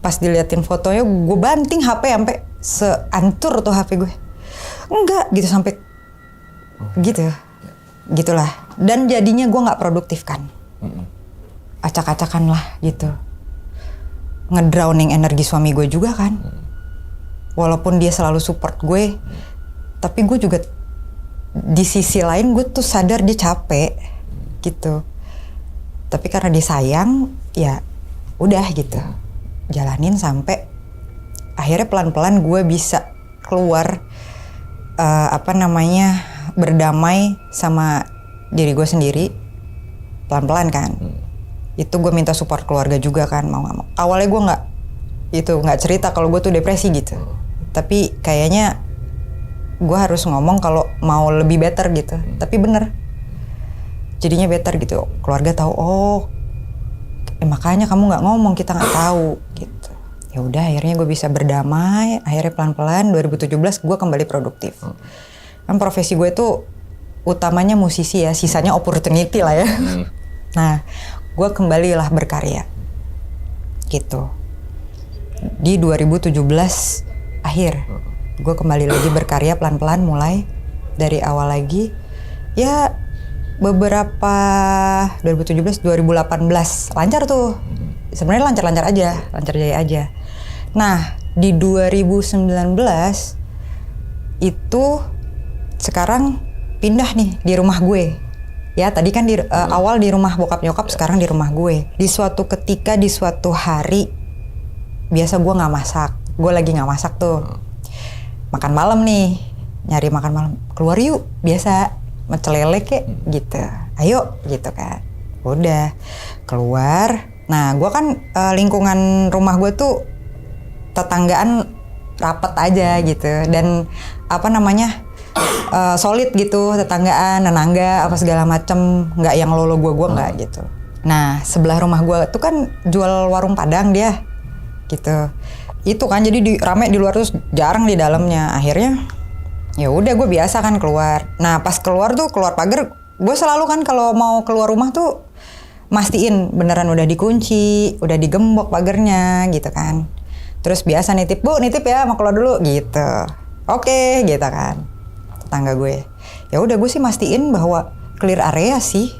Pas diliatin fotonya, gue banting HP sampai seancur tuh HP gue. Enggak gitu sampai gitu, gitulah. Dan jadinya gue nggak produktif kan, acak-acakan lah gitu. ngedrowning energi suami gue juga kan. Walaupun dia selalu support gue, tapi gue juga di sisi lain gue tuh sadar dia capek gitu. Tapi karena dia sayang, ya udah gitu, jalanin sampai akhirnya pelan-pelan gue bisa keluar berdamai sama diri gue sendiri pelan-pelan kan. Itu gue minta support keluarga juga kan, mau nggak mau. Awalnya gue nggak cerita kalau gue tuh depresi gitu, tapi kayaknya gue harus ngomong kalau mau lebih better gitu. Tapi bener, jadinya better gitu. Keluarga tahu, makanya kamu nggak ngomong, kita nggak tahu gitu. Ya udah, akhirnya gue bisa berdamai. Akhirnya pelan-pelan 2017 gue kembali produktif. Kan profesi gue tuh utamanya musisi ya, sisanya opportunity lah ya. Nah, gue kembalilah berkarya gitu. Di 2017 akhir gue kembali lagi berkarya pelan-pelan, mulai dari awal lagi. Ya beberapa 2017, 2018 lancar tuh. Sebenarnya lancar-lancar aja, lancar jaya aja. Nah, di 2019 itu sekarang pindah nih di rumah gue. Ya tadi kan awal di rumah bokap nyokap, sekarang di rumah gue. Di suatu ketika, di suatu hari, biasa gue nggak masak. Gue lagi nggak masak tuh. Makan malam nih, nyari makan malam. Keluar yuk, biasa mecelele kek gitu. Ayo gitu kan. Udah keluar. Nah gue kan lingkungan rumah gue tuh tetanggaan rapet aja gitu. Dan solid gitu, tetanggaan, nenangga, apa segala macem, nggak yang lolo gue nggak gitu. Nah sebelah rumah gue tuh kan jual warung Padang dia, gitu. Itu kan jadi rame di luar, terus jarang di dalamnya. Akhirnya ya udah gue biasa kan keluar. Nah pas keluar pagar, gue selalu kan kalau mau keluar rumah tuh mastiin beneran udah dikunci, udah digembok pagarnya gitu kan. Terus biasa nitip, bu nitip ya mau keluar dulu gitu. Oke gitu kan. Tetangga gue, ya udah gue sih mastiin bahwa clear area sih,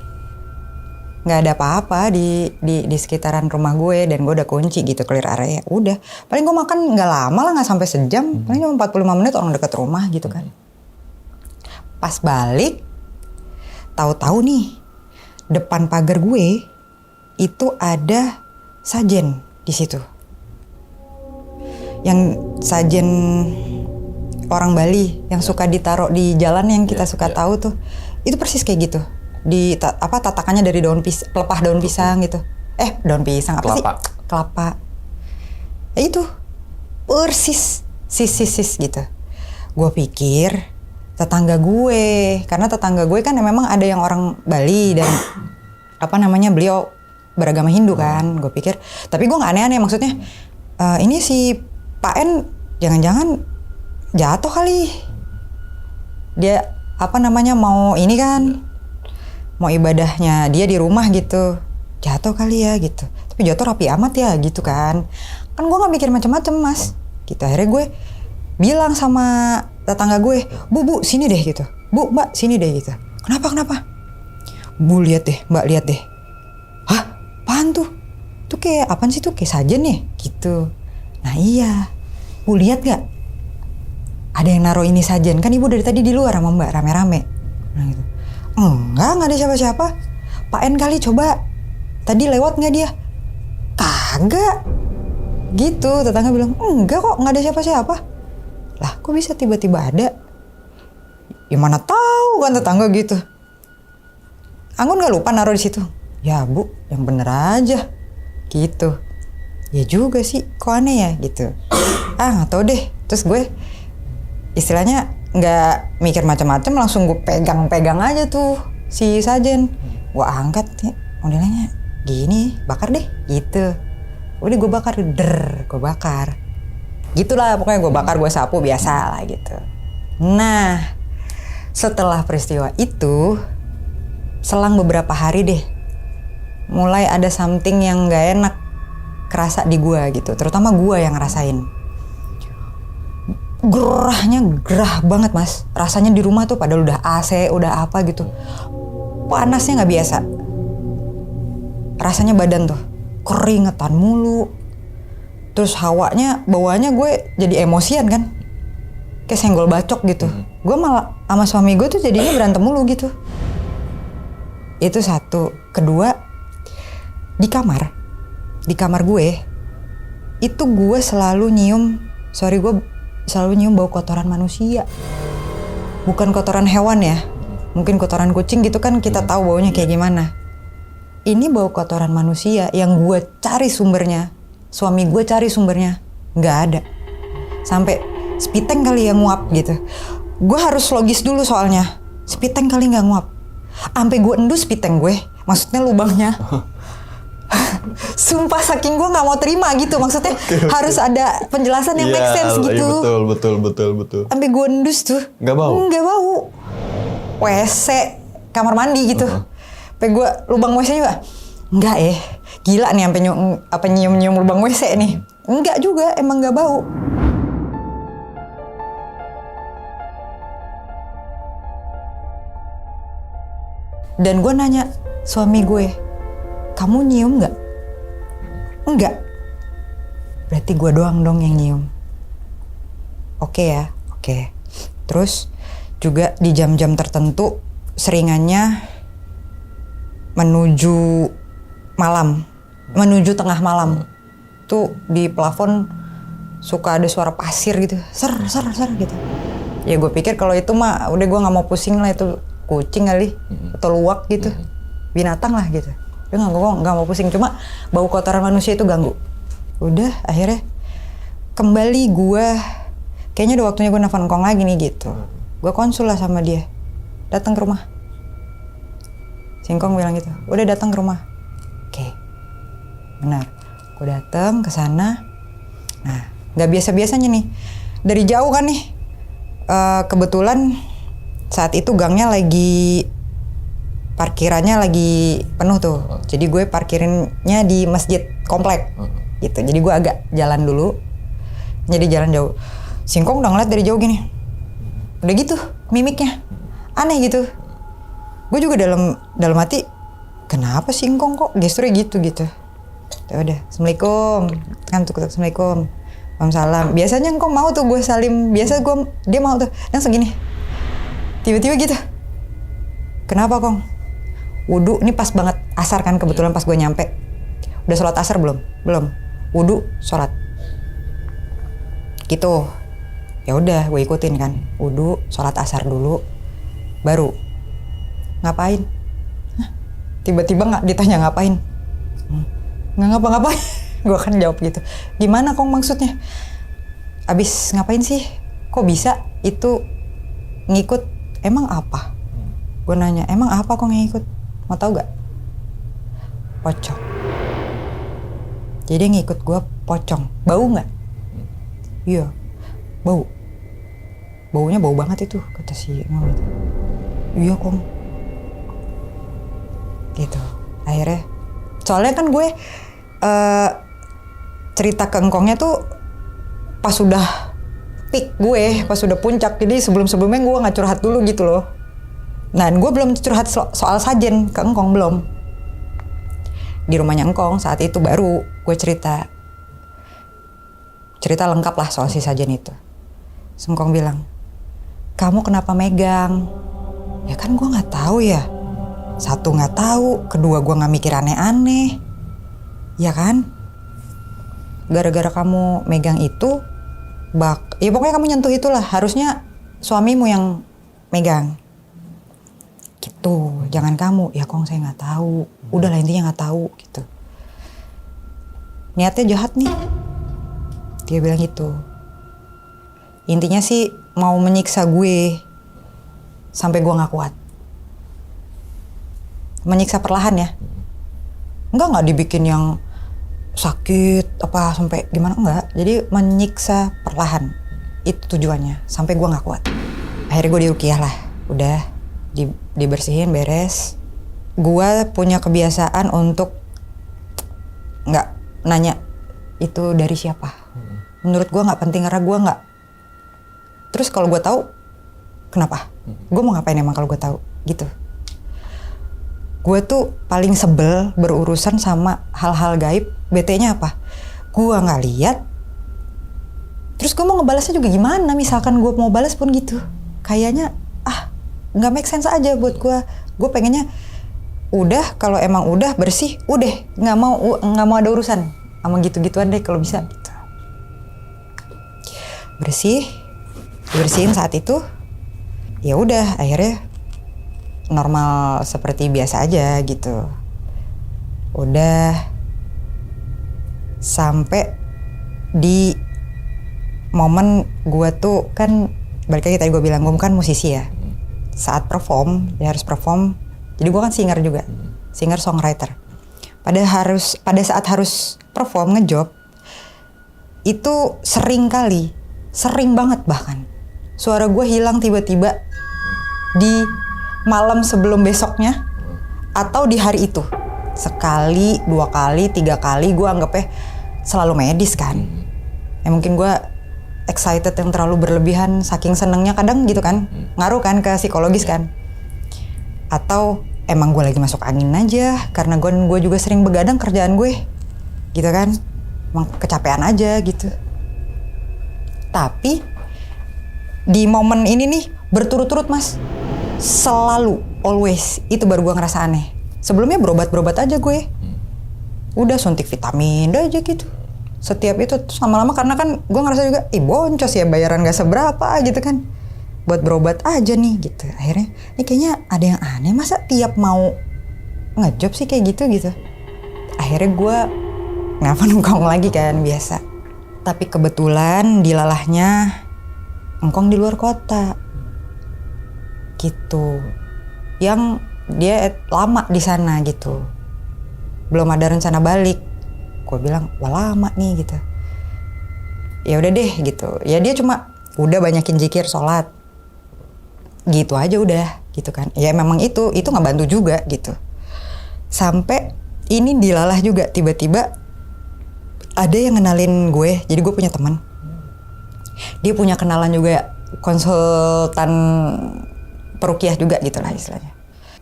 nggak ada apa-apa di sekitaran rumah gue, dan gue udah kunci gitu clear area. Udah, paling gue makan nggak lama lah, nggak sampai sejam, paling cuma 45 menit orang deket rumah gitu kan. Pas balik, tahu-tahu nih depan pagar gue itu ada sajen di situ, yang sajen orang Bali yang suka ditaruh di jalan yang kita suka tahu tuh. Itu persis kayak gitu. Tatakannya dari pelepah daun pisang gitu. Daun pisang apa kelapa. sih? Kelapa. Ya itu. Persis sis gitu. Gue pikir tetangga gue, karena tetangga gue kan memang ada yang orang Bali dan beliau beragama Hindu kan. Gue pikir, tapi gue nggak aneh-aneh, maksudnya ini si Pak N jangan-jangan jatuh kali, dia mau ini kan, mau ibadahnya dia di rumah gitu, jatuh kali ya gitu. Tapi jatuh rapi amat ya gitu kan gue nggak mikir macam-macam mas gitu. Akhirnya gue bilang sama tetangga gue, bu sini deh gitu, bu mbak sini deh gitu. Kenapa bu, lihat deh mbak, lihat deh. Hah, apaan tuh kayak apaan sih tuh, kayak sajen nih gitu. Nah iya bu, lihat gak ada yang naruh ini sajen, kan ibu dari tadi di luar sama mbak rame-rame. Nah gitu. Enggak ada siapa-siapa. Pak N kali, coba tadi lewat nggak dia? Kagak gitu. Tetangga bilang enggak kok, nggak ada siapa-siapa. Lah kok bisa tiba-tiba ada? Ya mana tahu kan tetangga gitu. Anggun nggak lupa naruh di situ. Ya bu, yang bener aja gitu. Ya juga sih, kok aneh ya gitu. Nggak tahu deh. Terus gue istilahnya nggak mikir macam-macam, langsung gue pegang aja tuh si sajen. Gue angkat ya, modelnya gini, bakar deh gitu. Udah gue bakar, gue bakar. Gitulah pokoknya, gue bakar, gue sapu biasa lah gitu. Nah setelah peristiwa itu, selang beberapa hari deh, mulai ada something yang nggak enak kerasa di gue gitu, terutama gue yang ngerasain. Gerah banget mas, rasanya di rumah tuh padahal udah AC, udah apa gitu, panasnya nggak biasa. Rasanya badan tuh keringetan mulu, Terus bawaannya gue jadi emosian kan. Kayak senggol bacok gitu. Gue malah sama suami gue tuh jadinya berantem mulu gitu. Itu satu. Kedua, di kamar gue, itu gue selalu nyium bau kotoran manusia. Bukan kotoran hewan ya. Mungkin kotoran kucing gitu kan kita tahu baunya kayak gimana. Ini bau kotoran manusia yang gue cari sumbernya. Suami gue cari sumbernya. Nggak ada. Sampai spiteng kali yang nguap gitu. Gue harus logis dulu soalnya. Spiteng kali nggak nguap. Sampai gue endus spiteng gue. Maksudnya lubangnya. Sumpah saking gue nggak mau terima gitu. Maksudnya harus ada penjelasan yang make sense gitu. Betul. Sampai gue endus tuh. Nggak bau? Nggak bau. WC, kamar mandi gitu. Sampai gue lubang WC juga. Enggak gila nih sampai nyium lubang WC nih. Enggak juga, emang nggak bau. Dan gue nanya suami gue, kamu nyium nggak? Enggak. Berarti gue doang dong yang nyium. Oke ya, oke. Terus juga di jam-jam tertentu seringannya menuju tengah malam. Tuh di plafon suka ada suara pasir gitu, ser gitu. Ya gue pikir kalau itu mah udah gue nggak mau pusing lah, itu kucing kali atau luwak gitu, binatang lah gitu. Dia nggak mau pusing, cuma bau kotoran manusia itu ganggu. Udah akhirnya kembali gue, kayaknya udah waktunya gue nelfon Kong lagi nih gitu. Gue konsul lah sama dia, datang ke rumah. Singkong bilang gitu, udah datang ke rumah. Oke, benar. Gue datang ke sana. Nah, nggak biasa-biasanya nih. Dari jauh kan nih. Kebetulan saat itu gangnya parkirannya lagi penuh tuh. Jadi gue parkirinnya di masjid komplek. Gitu. Jadi gue agak jalan dulu. Jadi jalan jauh. Singkong udah ngeliat dari jauh gini. Udah gitu mimiknya. Aneh gitu. Gue juga dalam hati, kenapa Singkong kok gesturnya gitu. Ya udah, assalamualaikum. Kan tuh assalamualaikum. Waalaikumsalam. Biasanya Engkong mau tuh gue salim. Dia mau tuh. Langsung gini. Tiba-tiba gitu. Kenapa Kong? Wudu, ini pas banget asar kan kebetulan pas gue nyampe. Udah sholat asar belum? Belum. Wudu, sholat. Gitu. Ya udah, gue ikutin kan. Wudu, sholat asar dulu. Baru. Ngapain? Hah? Tiba-tiba nggak ditanya ngapain? Nggak ngapa-ngapain. Gue kan jawab gitu. Gimana Kong maksudnya? Abis ngapain sih? Kok bisa itu ngikut? Emang apa? Gue nanya, emang apa Kong yang ikut? Mau tahu gak? Pocong. Jadi ngikut gue pocong. Bau gak? Iya, bau. Baunya bau banget itu, kata si Emang gitu. Iya Kong. Gitu. Akhirnya, soalnya kan gue cerita ke Engkongnya tuh pas udah peak gue, pas udah puncak. Jadi sebelum-sebelumnya gue gak curhat dulu gitu loh. Nah, gue belum curhat soal sajen ke Engkong, belum. Di rumahnya Engkong saat itu baru gue cerita lengkap lah soal si sajen itu. Engkong bilang, kamu kenapa megang? Ya kan gue nggak tahu ya. Satu nggak tahu, kedua gue nggak mikir aneh-aneh, ya kan? Gara-gara kamu megang itu, ya pokoknya kamu nyentuh itulah. Harusnya suamimu yang megang. Gitu, jangan kamu. Ya Kong saya nggak tahu. Udahlah intinya nggak tahu gitu. Niatnya jahat nih. Dia bilang gitu. Intinya sih mau menyiksa gue sampai gue nggak kuat. Menyiksa perlahan ya. Enggak dibikin yang sakit apa sampai gimana, enggak. Jadi menyiksa perlahan. Itu tujuannya sampai gue nggak kuat. Akhirnya gue diruqyah lah. Udah dibersihin, beres. Gue punya kebiasaan untuk nggak nanya itu dari siapa. Menurut gue nggak penting karena gue nggak. Terus kalau gue tahu, kenapa? Gue mau ngapain emang kalau gue tahu gitu. Gue tuh paling sebel berurusan sama hal-hal gaib. BT-nya apa? gue nggak lihat. Terus gue mau ngebalasnya juga gimana? Misalkan gue mau balas pun gitu, kayaknya nggak make sense aja buat gue. Gue pengennya udah, kalau emang udah bersih, udah nggak mau ada urusan sama gitu-gituan deh kalau bisa. Gitu. Bersihin saat itu. Ya udah, akhirnya normal seperti biasa aja gitu. Udah sampai di momen gue tuh kan, balik lagi tadi gue bilang gue kan musisi ya. Saat perform, dia harus perform. Jadi gue kan singer juga, singer songwriter. Pada saat harus perform ngejob, itu sering banget bahkan suara gue hilang tiba-tiba di malam sebelum besoknya atau di hari itu. Sekali, 2 kali, 3 kali, gue anggapnya selalu medis kan. Ya mungkin gue excited yang terlalu berlebihan, saking senengnya kadang gitu kan, ngaruh kan ke psikologis kan. Atau emang gue lagi masuk angin aja, karena gue juga sering begadang kerjaan gue, gitu kan, emang kecapean aja gitu. Tapi di momen ini nih berturut-turut mas, selalu, always, itu baru gue ngerasa aneh. Sebelumnya berobat aja gue, udah suntik vitamin, udah aja gitu. Setiap itu terus lama-lama karena kan gue ngerasa juga, boncos ya bayaran gak seberapa gitu kan, buat berobat aja nih gitu. Akhirnya ini kayaknya ada yang aneh, masa tiap mau ngejob sih kayak gitu. Akhirnya gue nungkong lagi kan biasa. Tapi kebetulan dilalahnya engkong di luar kota gitu, yang dia lama di sana gitu, belum ada rencana balik. Gue bilang, wah lama nih gitu. Ya udah deh gitu. Ya dia cuma udah banyakin zikir, sholat, gitu aja udah gitu kan. Ya memang itu nggak bantu juga gitu. Sampai ini dilalah juga, tiba-tiba ada yang kenalin gue. Jadi gue punya teman, dia punya kenalan juga konsultan perukiah juga gitu lah istilahnya.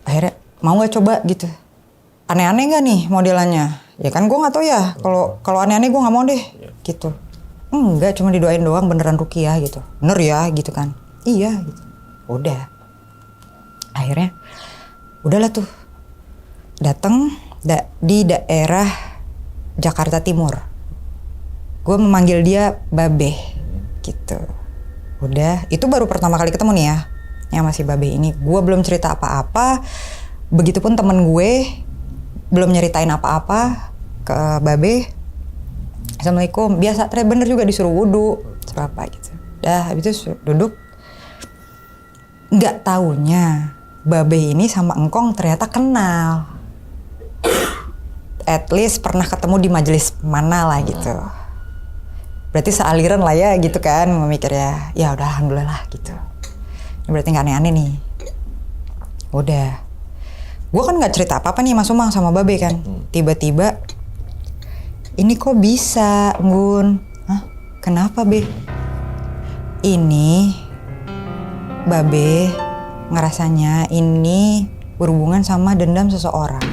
Akhirnya mau nggak coba gitu, aneh-aneh nggak nih modelannya? Ya kan gue nggak tahu ya, kalau aneh-aneh gue nggak mau deh gitu. Enggak, cuma didoain doang, beneran rukiah gitu. Bener ya gitu kan? Iya gitu. Udah. Akhirnya udahlah tuh, datang di daerah Jakarta Timur. Gue memanggil dia Babe gitu. Udah, itu baru pertama kali ketemu nih ya, yang masih Babe ini. Gue belum cerita apa-apa. Begitupun temen gue belum nyeritain apa-apa ke Babe. Assalamualaikum, biasa, bener juga disuruh wudhu seberapa gitu. Dah habis itu duduk. Nggak taunya Babe ini sama engkong ternyata kenal. At least pernah ketemu di majelis mana lah gitu. Berarti sealiran lah ya gitu kan, memikir ya udah alhamdulillah gitu. Ini berarti nggak aneh-aneh nih. Udah. Gue kan nggak cerita apa-apa nih Mas Umang sama Babe kan. Tiba-tiba, ini kok bisa, Gun? Hah? Kenapa, Be? Ini, Babe ngerasanya ini berhubungan sama dendam seseorang.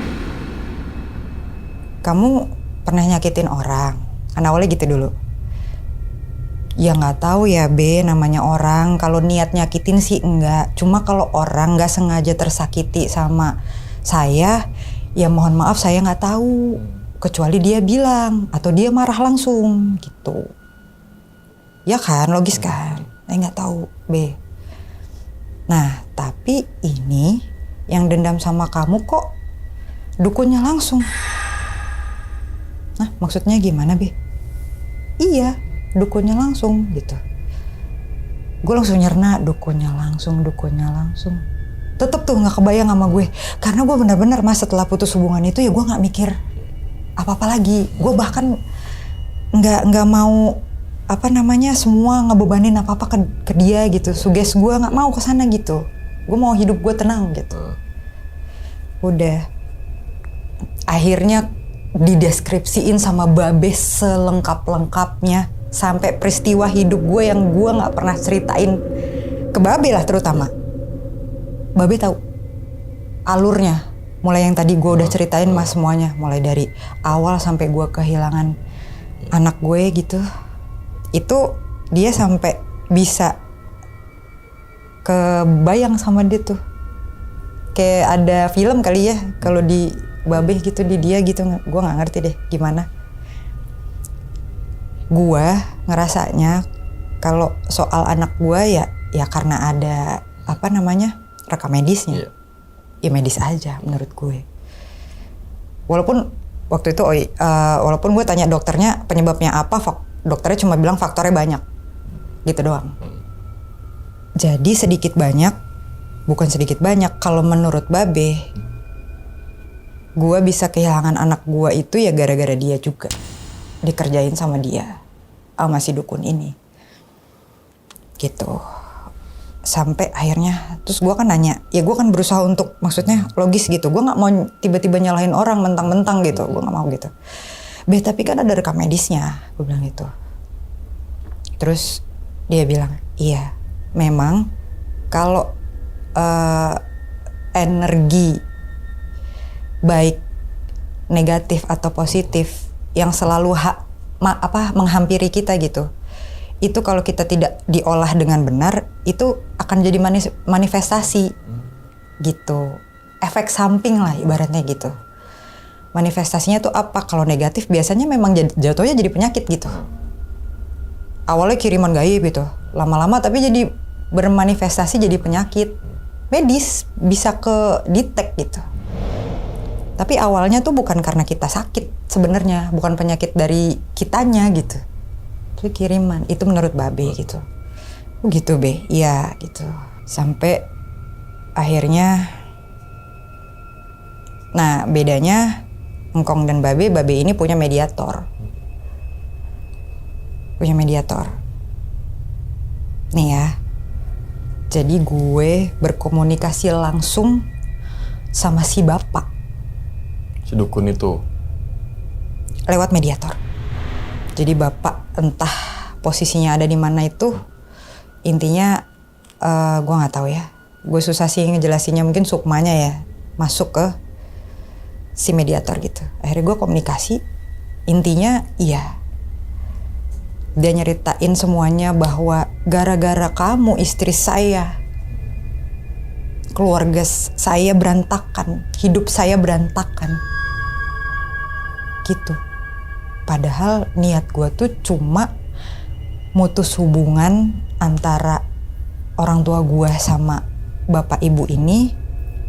Kamu pernah nyakitin orang? Kan awalnya gitu dulu. Ya nggak tahu ya, Be, namanya orang. Kalau niat nyakitin sih enggak. Cuma kalau orang nggak sengaja tersakiti sama saya, ya mohon maaf saya nggak tahu. Kecuali dia bilang atau dia marah langsung gitu. Ya kan, logis kan? Saya nggak tahu, B. Nah, tapi ini yang dendam sama kamu kok dukunnya langsung. Nah, maksudnya gimana, B? Iya, dukunnya langsung gitu. Gue langsung nyerna, dukunnya langsung. Tetep tuh nggak kebayang sama gue, karena gue benar-benar Mas setelah putus hubungan itu ya gue nggak mikir apa-apa lagi. Gue bahkan nggak mau semua ngebebanin apa-apa ke dia gitu. Suges gue nggak mau ke sana gitu. Gue mau hidup gue tenang gitu. Udah. Akhirnya dideskripsiin sama Babe selengkap-lengkapnya sampai peristiwa hidup gue yang gue nggak pernah ceritain ke Babe lah terutama. Babe tahu alurnya, mulai yang tadi gue udah ceritain Mas semuanya, mulai dari awal sampai gue kehilangan anak gue gitu. Itu dia sampai bisa kebayang sama dia tuh. Kayak ada film kali ya kalau di Babeh gitu, di dia gitu. Gue nggak ngerti deh gimana. Gue ngerasanya kalau soal anak gue ya karena ada rekam medisnya. Ya medis aja menurut gue. Walaupun waktu itu walaupun gue tanya dokternya penyebabnya apa, dokternya cuma bilang faktornya banyak. Gitu doang. Jadi bukan sedikit banyak, kalau menurut Babe, gue bisa kehilangan anak gue itu ya gara-gara dia juga. Dikerjain sama dia, sama si dukun ini. Gitu. Sampai akhirnya, terus gue kan nanya, ya gue kan berusaha untuk, maksudnya logis gitu. Gue gak mau tiba-tiba nyalahin orang mentang-mentang gitu, gue gak mau gitu. Tapi kan ada rekam medisnya, gue bilang gitu. Terus dia bilang, iya memang kalau energi baik negatif atau positif yang selalu menghampiri kita gitu, itu kalau kita tidak diolah dengan benar itu akan jadi manifestasi gitu, efek samping lah ibaratnya gitu. Manifestasinya tuh apa? Kalau negatif biasanya memang jatuhnya jadi penyakit gitu. Awalnya kiriman gaib gitu, lama-lama tapi jadi bermanifestasi jadi penyakit medis, bisa ke detect gitu. Tapi awalnya tuh bukan karena kita sakit sebenarnya, bukan penyakit dari kitanya gitu. Itu kiriman, itu menurut Babe gitu. Gitu Be, iya gitu. Sampai akhirnya, nah bedanya Engkong dan Babe ini punya mediator. Nih ya. Jadi gue berkomunikasi langsung sama si bapak. Si dukun itu? Lewat mediator. Jadi bapak entah posisinya ada di mana itu, intinya gue nggak tahu ya. Gue susah sih ngejelasinnya, mungkin sukmanya ya masuk ke si mediator gitu. Akhirnya gue komunikasi, intinya iya. Dia nyeritain semuanya bahwa gara-gara kamu istri saya, keluarga saya berantakan, hidup saya berantakan. Gitu. Padahal niat gue tuh cuma mutus hubungan antara orang tua gue sama bapak ibu ini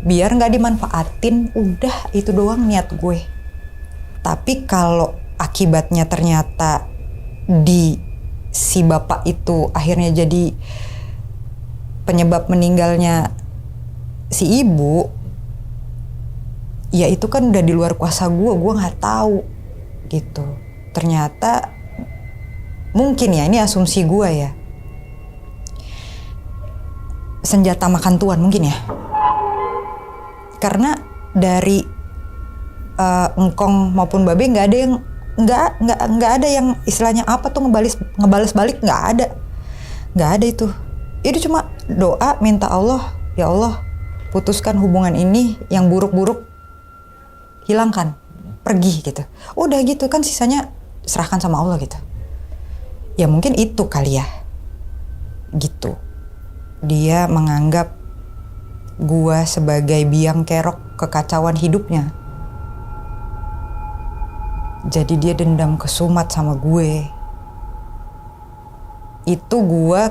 biar gak dimanfaatin, udah itu doang niat gue. Tapi kalau akibatnya ternyata si bapak itu akhirnya jadi penyebab meninggalnya si ibu, ya itu kan udah di luar kuasa gue nggak tahu gitu. Ternyata mungkin ya, ini asumsi gue ya, senjata makan tuan mungkin ya, karena dari Engkong maupun Babe nggak ada yang istilahnya apa tuh ngebales balik, nggak ada itu cuma doa minta Allah, ya Allah putuskan hubungan ini, yang buruk-buruk hilangkan, pergi gitu, udah gitu kan, sisanya serahkan sama Allah gitu. Ya mungkin itu kali ya gitu, dia menganggap gua sebagai biang kerok kekacauan hidupnya. Jadi dia dendam kesumat sama gue. Itu gue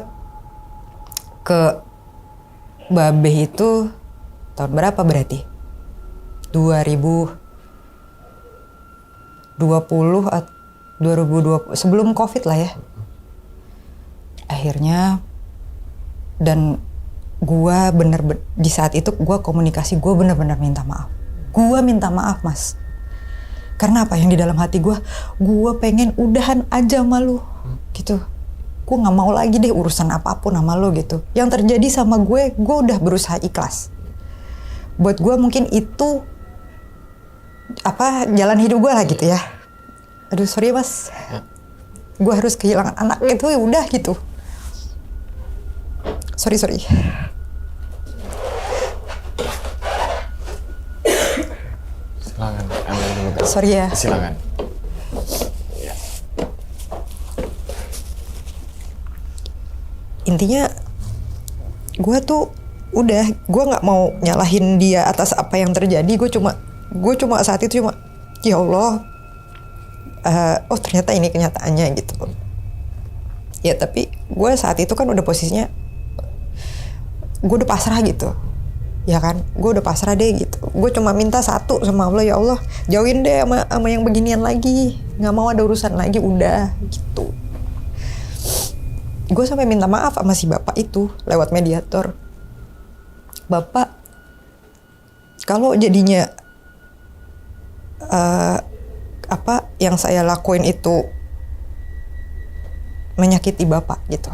ke Babe itu tahun berapa berarti? 2020 sebelum Covid lah ya. Akhirnya, dan gue di saat itu gue komunikasi, gue bener-bener minta maaf. Gue minta maaf Mas. Karena apa? Yang di dalam hati gue pengen udahan aja sama lu gitu. Gue gak mau lagi deh urusan apapun sama lu gitu. Yang terjadi sama gue udah berusaha ikhlas. Buat gue mungkin itu jalan hidup gue lah gitu ya. Aduh sorry Mas, gue harus kehilangan anak itu, ya udah gitu. Sorry. Silakan, ambil dulu kan. Sorry ya. Silakan. Ya. intinya gue tuh udah, gue nggak mau nyalahin dia atas apa yang terjadi. Gue cuma saat itu cuma, ya Allah, oh ternyata ini kenyataannya gitu. Ya tapi gue saat itu kan udah posisinya, gue udah pasrah gitu, ya kan, gue udah pasrah deh gitu. Gue cuma minta satu sama Allah, ya Allah jauhin deh sama yang beginian lagi, nggak mau ada urusan lagi, udah gitu. Gue sampai minta maaf sama si bapak itu lewat mediator. Bapak, kalau jadinya apa yang saya lakuin itu menyakiti bapak gitu,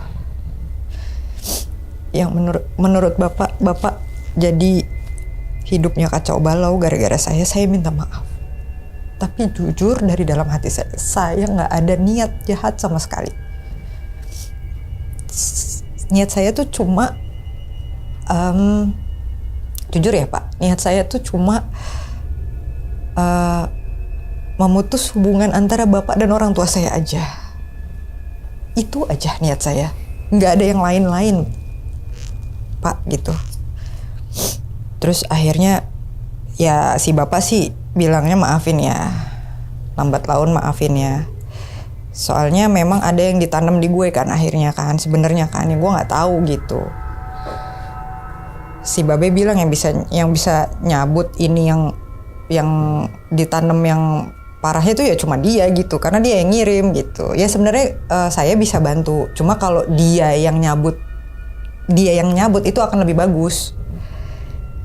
yang menurut bapak jadi hidupnya kacau balau gara-gara saya minta maaf. Tapi jujur dari dalam hati saya nggak ada niat jahat sama sekali. Niat saya tuh cuma jujur ya Pak, niat saya tuh cuma memutus hubungan antara bapak dan orang tua saya aja. Itu aja niat saya, nggak ada yang lain-lain Pak gitu. Terus akhirnya ya si bapak sih bilangnya maafin ya, lambat laun maafin ya. Soalnya memang ada yang ditanam di gue kan akhirnya kan, sebenarnya kan ya gue nggak tahu gitu. Si Babe bilang yang bisa nyabut ini yang ditanam yang parahnya itu ya cuma dia gitu, karena dia yang ngirim gitu. Ya sebenarnya saya bisa bantu, cuma kalau dia yang nyabut itu akan lebih bagus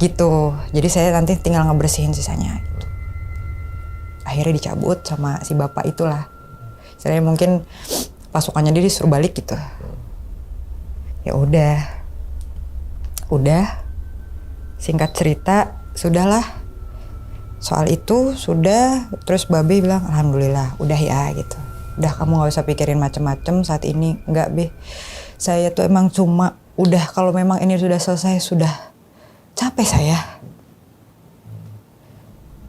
gitu. Jadi saya nanti tinggal ngebersihin sisanya gitu. Akhirnya dicabut sama si bapak itulah. Saya mungkin pasukannya dia disuruh balik gitu. Ya udah. Singkat cerita, sudahlah. Soal itu sudah, terus Babe bilang alhamdulillah, udah ya gitu. Udah kamu gak usah pikirin macem-macem saat ini. Enggak Be, saya tuh emang cuma udah kalau memang ini sudah selesai, sudah capek saya.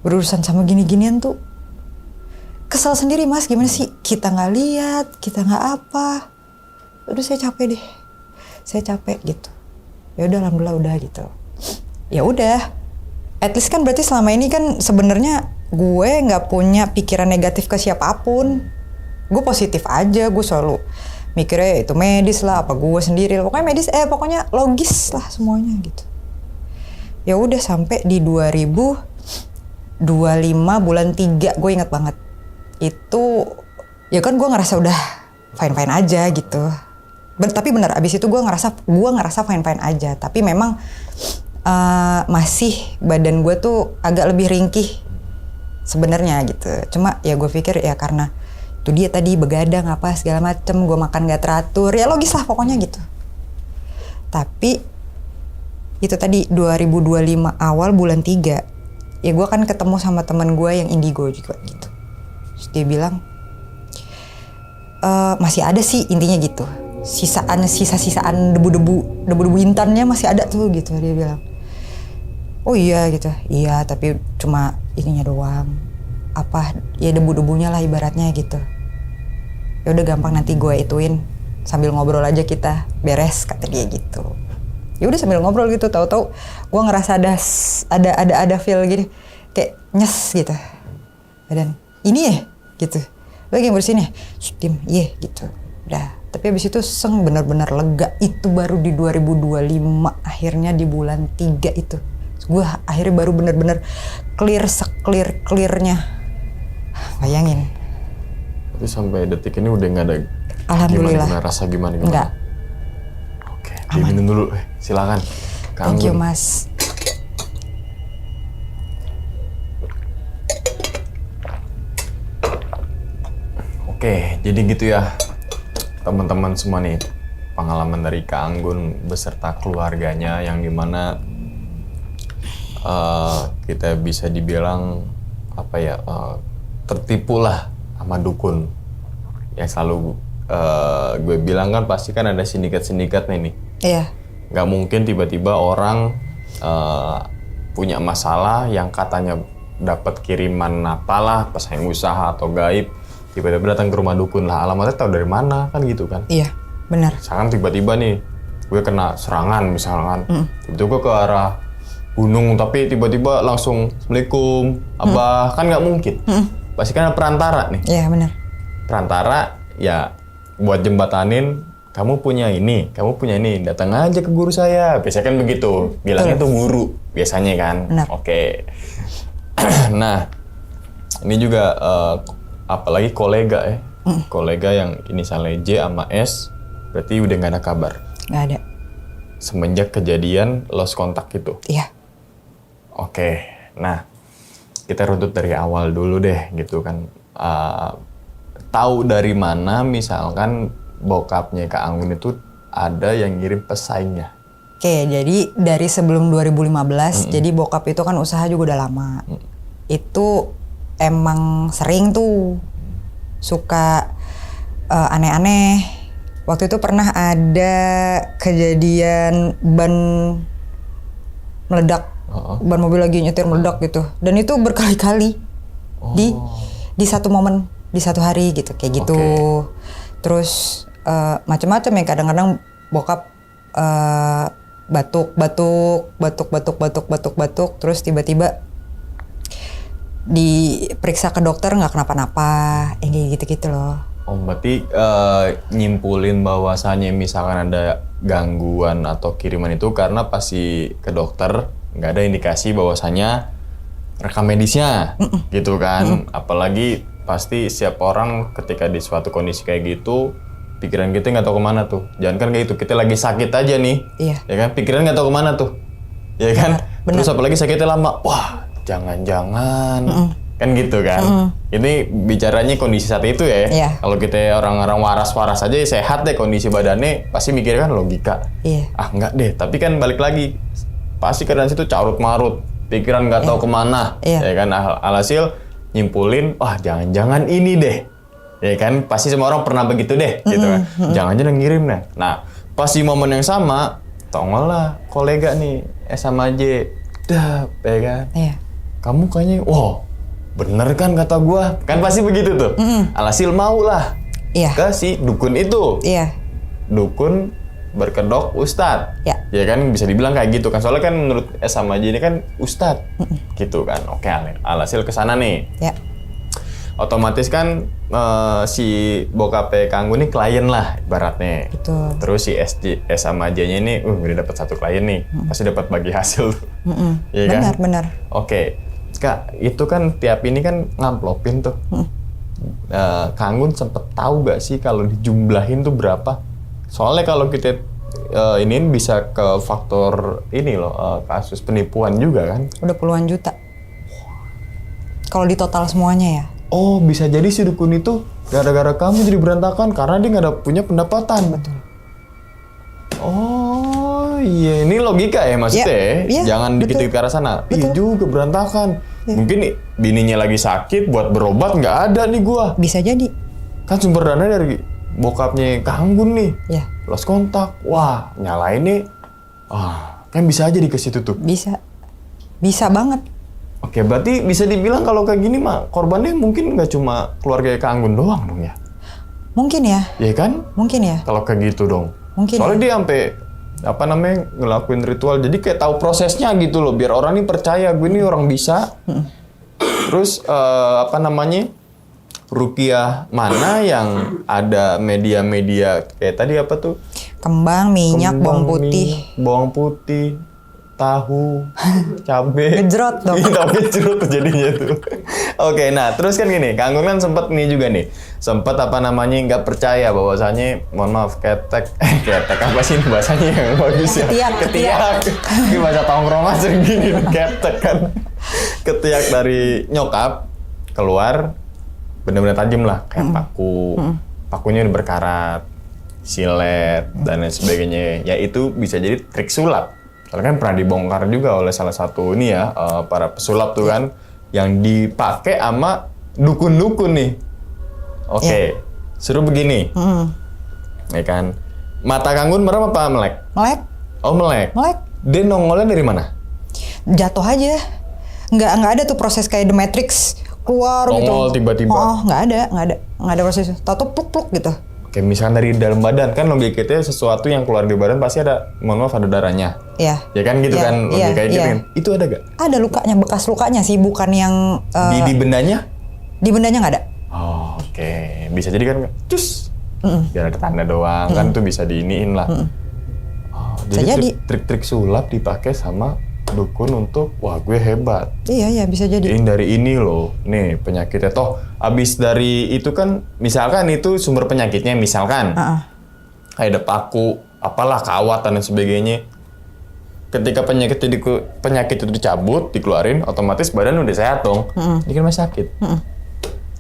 Berurusan sama gini-ginian tuh kesel sendiri Mas, gimana sih kita gak lihat, kita gak apa. Udah saya capek deh, saya capek gitu. Ya udah alhamdulillah udah gitu. Ya udah, at least kan berarti selama ini kan sebenarnya gue nggak punya pikiran negatif ke siapapun. Gue positif aja, gue selalu mikirnya itu medis lah, apa gue sendiri lah. Pokoknya medis, pokoknya logis lah semuanya gitu. Ya udah sampai di 2025 bulan 3, gue ingat banget. Itu ya kan gue ngerasa udah fine-fine aja gitu. Tapi bener abis itu gue ngerasa fine-fine aja. Tapi memang masih badan gue tuh agak lebih ringkih sebenarnya gitu. Cuma ya gue pikir ya karena itu dia tadi begadang apa segala macem, gue makan gak teratur, ya logis lah pokoknya gitu. Tapi itu tadi 2025 awal bulan 3, ya gue kan ketemu sama teman gue yang indigo juga gitu. Terus dia bilang masih ada sih intinya gitu, sisa-sisaan debu-debu intannya masih ada tuh gitu. Dia bilang oh iya gitu, iya tapi cuma ininya doang, apa ya debu-debunya lah ibaratnya gitu. Ya udah gampang nanti gue ituin, sambil ngobrol aja kita beres kata dia gitu. Ya udah sambil ngobrol gitu, tahu-tahu gue ngerasa ada feel gini kayak nyes gitu badan ini ya gitu, lagi yang bersihin ya tim iya gitu. Udah, tapi abis itu benar-benar lega. Itu baru di 2025 akhirnya di bulan 3 itu gue akhirnya baru benar-benar clear clearnya. Bayangin. Tapi sampai detik ini udah nggak ada alhamdulillah gimana rasa gimana? Enggak. Oke, diminum dulu. Silakan. Thank you Mas. Oke, jadi gitu ya teman-teman semua nih, pengalaman dari Kak Anggun beserta keluarganya yang dimana kita bisa dibilang apa ya, tertipu lah sama dukun yang selalu gue bilang kan pasti kan ada sindikat-sindikatnya nih. Iya. Gak mungkin tiba-tiba orang punya masalah yang katanya dapat kiriman apalah pesaing usaha atau gaib, tiba-tiba datang ke rumah dukun lah, alamatnya tahu dari mana kan gitu kan? Iya, benar. Misalkan tiba-tiba nih gue kena serangan misalkan, itu gue ke arah gunung tapi tiba-tiba langsung Assalamualaikum, Abah, kan nggak mungkin. Pasti kan ada perantara nih. Iya benar. Perantara ya buat jembatanin, kamu punya ini, datang aja ke guru saya. Biasanya kan begitu, bilangnya tuh guru biasanya kan. Benar. Oke. Nah, ini juga apalagi kolega ya. Kolega yang inisialnya J sama S, berarti udah nggak ada kabar. Nggak ada. Semenjak kejadian lost kontak itu. Iya. Oke, nah kita runtut dari awal dulu deh gitu kan. Tahu dari mana misalkan bokapnya Kak Anggun itu ada yang ngirim pesaingnya? Oke, jadi dari sebelum 2015, jadi bokap itu kan usaha juga udah lama. Itu emang sering tuh suka aneh-aneh. Waktu itu pernah ada kejadian ban meledak, ban mobil lagi nyetir meledak gitu. Dan itu berkali-kali di satu momen, di satu hari gitu, kayak gitu. Terus macam-macam ya, kadang-kadang bokap batuk, terus tiba-tiba diperiksa ke dokter nggak kenapa-napa, kayak gitu-gitu loh. Oh, berarti nyimpulin bahwasannya misalkan ada gangguan atau kiriman itu karena pasti ke dokter nggak ada indikasi bahwasanya rekam medisnya, gitu kan? Apalagi pasti setiap orang ketika di suatu kondisi kayak gitu, pikiran kita nggak tahu kemana tuh. Jangan kan kayak gitu, kita lagi sakit aja nih, ya kan? Pikiran nggak tahu kemana tuh, ya kan? Terus apalagi sakitnya lama, wah jangan-jangan. Kan gitu kan. Ini bicaranya kondisi saat itu ya. Kalau kita orang-orang waras-waras aja sehat deh kondisi badannya, pasti mikirnya kan logika. Ah enggak deh, tapi kan balik lagi. Pasti kadang situ carut-marut, pikiran nggak tahu kemana. Ya kan, alhasil nyimpulin, wah jangan-jangan ini deh. Ya kan, pasti semua orang pernah begitu deh, gitu kan. Jangan-jangan ngirim deh. Nah, pas di momen yang sama, tongol lah kolega nih, S sama J. Ya kan. Kamu kayaknya, wow, bener kan kata gua, kan pasti begitu tuh. Alhasil mau lah ke si dukun itu. Dukun berkedok ustadz. Ya kan bisa dibilang kayak gitu kan. Soalnya kan menurut S sama J ini kan ustadz. Gitu kan. Oke, alhasil kesana nih. Otomatis kan si bokapnya Kak Anggun ini klien lah ibaratnya. Betul. Terus si S sama J-nya ini udah dapat satu klien nih. Pasti dapat bagi hasil. Iya kan? Benar. Oke. Kak, itu kan tiap ini kan ngamplopin tuh. Kak Anggun sempet tahu gak sih kalau dijumlahin tuh berapa? Soalnya kalau kita ini bisa ke faktor ini loh, kasus penipuan juga kan? Udah puluhan juta. Kalau di total semuanya ya. Oh, bisa jadi si dukun itu gara-gara kamu jadi berantakan karena dia nggak ada punya pendapatan. Betul. Oh iya, ini logika ya maksudnya. Jangan dikit-dikit ke arah sana. Iya juga berantakan. Mungkin bininya lagi sakit, buat berobat nggak ada nih gua. Bisa jadi. Kan sumber dana dari bokapnya Kak Anggun nih. Lost kontak. Wah, nyalain nih. Kan bisa aja di ke situ tuh. Bisa banget. Oke, berarti bisa dibilang kalau kayak gini mah korbannya mungkin nggak cuma keluarga Kak Anggun doang dong ya? Mungkin ya. Iya kan? Mungkin ya. Kalau kayak gitu dong. Mungkin. Soalnya dia sampai ngelakuin ritual, jadi kayak tahu prosesnya gitu loh, biar orang ini percaya gue ini orang bisa. Terus rupiah mana yang ada media-media kayak tadi apa tuh? Kembang, minyak, bawang putih, tahu, cabe. Gejrot dong. Iya, gejrot tuh jadinya tuh. Oke, nah terus kan gini, Kak Anggun kan sempet nih juga nih. Sempet nggak percaya bahwasannya, mohon maaf, ketek apa sih bahasanya yang bagus ya? Ketiak. Ini bahasa tongkrongan sering gini, ketek kan. Ketiak dari nyokap keluar, bener-bener tajam lah, kayak pakunya udah berkarat, silet, dan lain sebagainya. Ya itu bisa jadi trik sulap. Soalnya kan pernah dibongkar juga oleh salah satu ini ya, para pesulap tuh kan, yang dipakai sama dukun-dukun nih. Oke, suruh begini. Ya kan, mata Kak Anggun merem apa melek? Melek. Oh melek. Dia nongolnya dari mana? Jatuh aja. Nggak ada tuh proses kayak The Matrix keluar gitu. Nongol tiba-tiba. Nggak ada proses. Tahu pluk-pluk gitu. Oke, misalkan dari dalam badan kan logikanya sesuatu yang keluar di badan pasti ada, mohon maaf ada darahnya. Iya. Ya kan gitu Iya, kan iya, logikanya gitu iya. kan. Itu ada gak? Ada lukanya, bekas lukanya sih, bukan yang Di bendanya? di bendanya nggak ada. Oh, oke. Bisa jadi kan cus. Biar ada tanda doang kan tuh bisa diiniin lah. Oh, Bisa jadi. trik-trik sulap dipakai sama dukun untuk wah gue hebat. Iya, bisa jadi. Ini dari ini loh, nih penyakitnya. Toh abis dari itu kan, misalkan itu sumber penyakitnya, misalkan kayak ada paku, apalah kawat dan sebagainya. Ketika penyakit itu dicabut, dikeluarin, otomatis badan udah sehat dong. Ini kan masih sakit.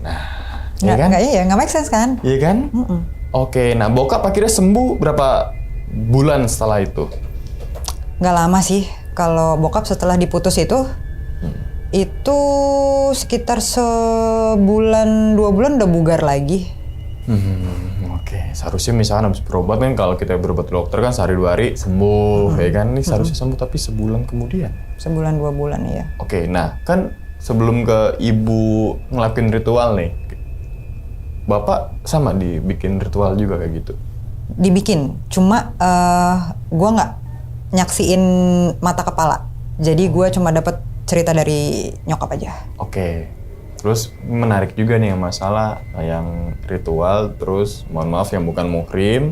Nah, iya kan? Nggak make sense kan? Iya kan? Oke, nah bokap akhirnya sembuh berapa bulan setelah itu? Nggak lama sih. Kalau bokap setelah diputus itu sekitar sebulan 2 bulan udah bugar lagi. Oke, seharusnya misalkan habis berobat kan, kalau kita berobat dokter kan sehari 2 hari sembuh, ya kan? Ini seharusnya sembuh tapi sebulan kemudian. Sebulan 2 bulan ya. Oke, nah kan sebelum ke ibu ngelakuin ritual nih, bapak sama dibikin ritual juga kayak gitu? Dibikin, cuma gue nggak nyaksiin mata kepala. Jadi gue cuma dapat cerita dari nyokap aja. Oke. Terus menarik juga nih masalah yang ritual, terus mohon maaf yang bukan muhrim,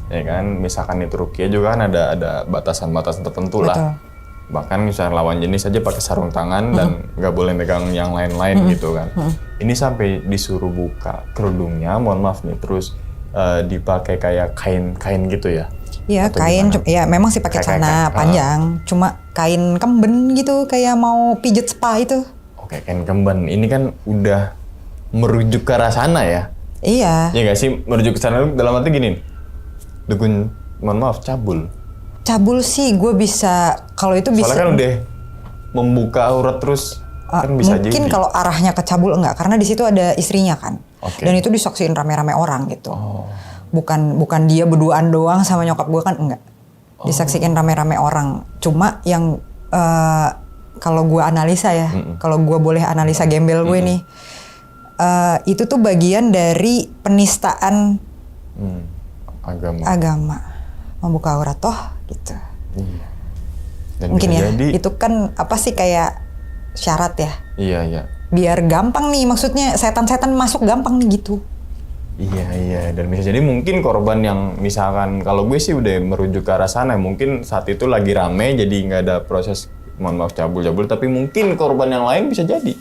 ya kan? Misalkan itu ruqyah juga kan ada batasan-batasan tertentu lah. Betul. Bahkan misalnya lawan jenis aja pakai sarung tangan dan nggak boleh megang yang lain-lain gitu kan. Ini sampai disuruh buka kerudungnya, mohon maaf nih, terus dipakai kayak kain gitu ya? Iya, Atau kain, gimana? ya memang sih pakai Kayak- celana panjang, cuma kain kemben gitu, kayak mau pijet spa itu. Oke, kain kemben. Ini kan udah merujuk ke arah sana ya? Iya. Ya nggak sih, merujuk ke sana dalam arti gini, dukun, mohon maaf, cabul. Cabul sih gue bisa, kalau itu bisa. Soalnya kan udah membuka aurat terus, kan bisa jadi. Mungkin kalau arahnya ke cabul enggak, karena di situ ada istrinya kan. Oke. Dan itu disaksiin rame-rame orang gitu. Bukan dia berduaan doang sama nyokap gue kan enggak. Disaksikan rame-rame orang. Cuma yang kalau gue analisa ya, kalau gue boleh analisa gembel gue nih, itu tuh bagian dari penistaan agama, membuka aurat toh gitu. Iya. Dan Mungkin bisa ya, jadi, itu kan apa sih kayak syarat ya. Iya. Biar gampang nih, maksudnya setan-setan masuk gampang nih gitu. Iya. Dan bisa jadi mungkin korban yang misalkan, kalau gue sih udah merujuk ke arah sana, mungkin saat itu lagi rame, jadi nggak ada proses, mohon maaf, cabul-cabul, tapi mungkin korban yang lain bisa jadi.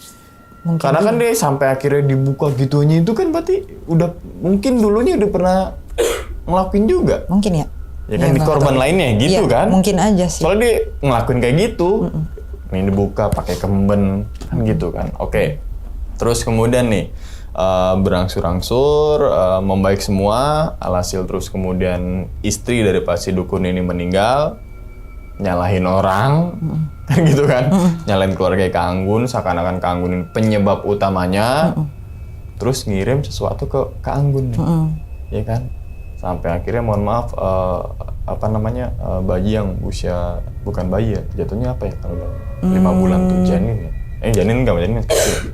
Mungkin Karena kan dia sampai akhirnya dibuka gitunya itu kan berarti udah, mungkin dulunya udah pernah ngelakuin juga. Mungkin ya. Ya kan, di nggak korban tahu. lainnya gitu Iya, kan. Mungkin aja sih. Soalnya dia ngelakuin kayak gitu. Ini dibuka pakai kemben kan gitu kan. Oke. Terus kemudian nih berangsur-angsur membaik semua, alhasil terus kemudian istri dari si dukun ini meninggal, nyalahin orang kan gitu kan. Nyalahin keluarga Kak Anggun, seakan-akan Kak Anggun ini penyebab utamanya. Terus ngirim sesuatu ke Kak Anggun nih. Ya kan? Sampai akhirnya mohon maaf bayi yang usia, bukan bayi ya, jatuhnya apa ya kalau udah 5 bulan tuh, janin ya. Janin enggak, janin kecil.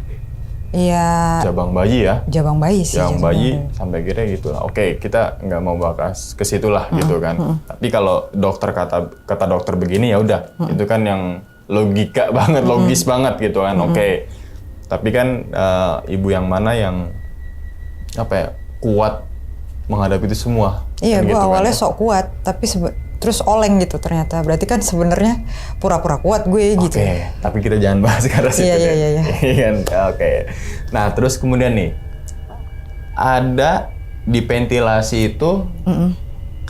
Iya. Jabang bayi ya. Jabang bayi sih. Jabang jatuhnya. bayi sampai akhirnya gitu lah. Oke, kita nggak mau bahas ke situ lah gitu kan. Tapi kalau dokter kata dokter begini ya udah, itu kan yang logika banget, logis banget gitu kan. Oke. Tapi kan ibu yang mana yang kuat menghadapi itu semua. Iya, kan gue gitu awalnya kan, ya. sok kuat, tapi terus oleng gitu ternyata. Berarti kan sebenarnya pura-pura kuat gue gitu. Oke, tapi kita jangan bahas ke arah situ. Iya, deh. iya, iya. Kan? Oke. Nah, terus kemudian nih, ada di ventilasi itu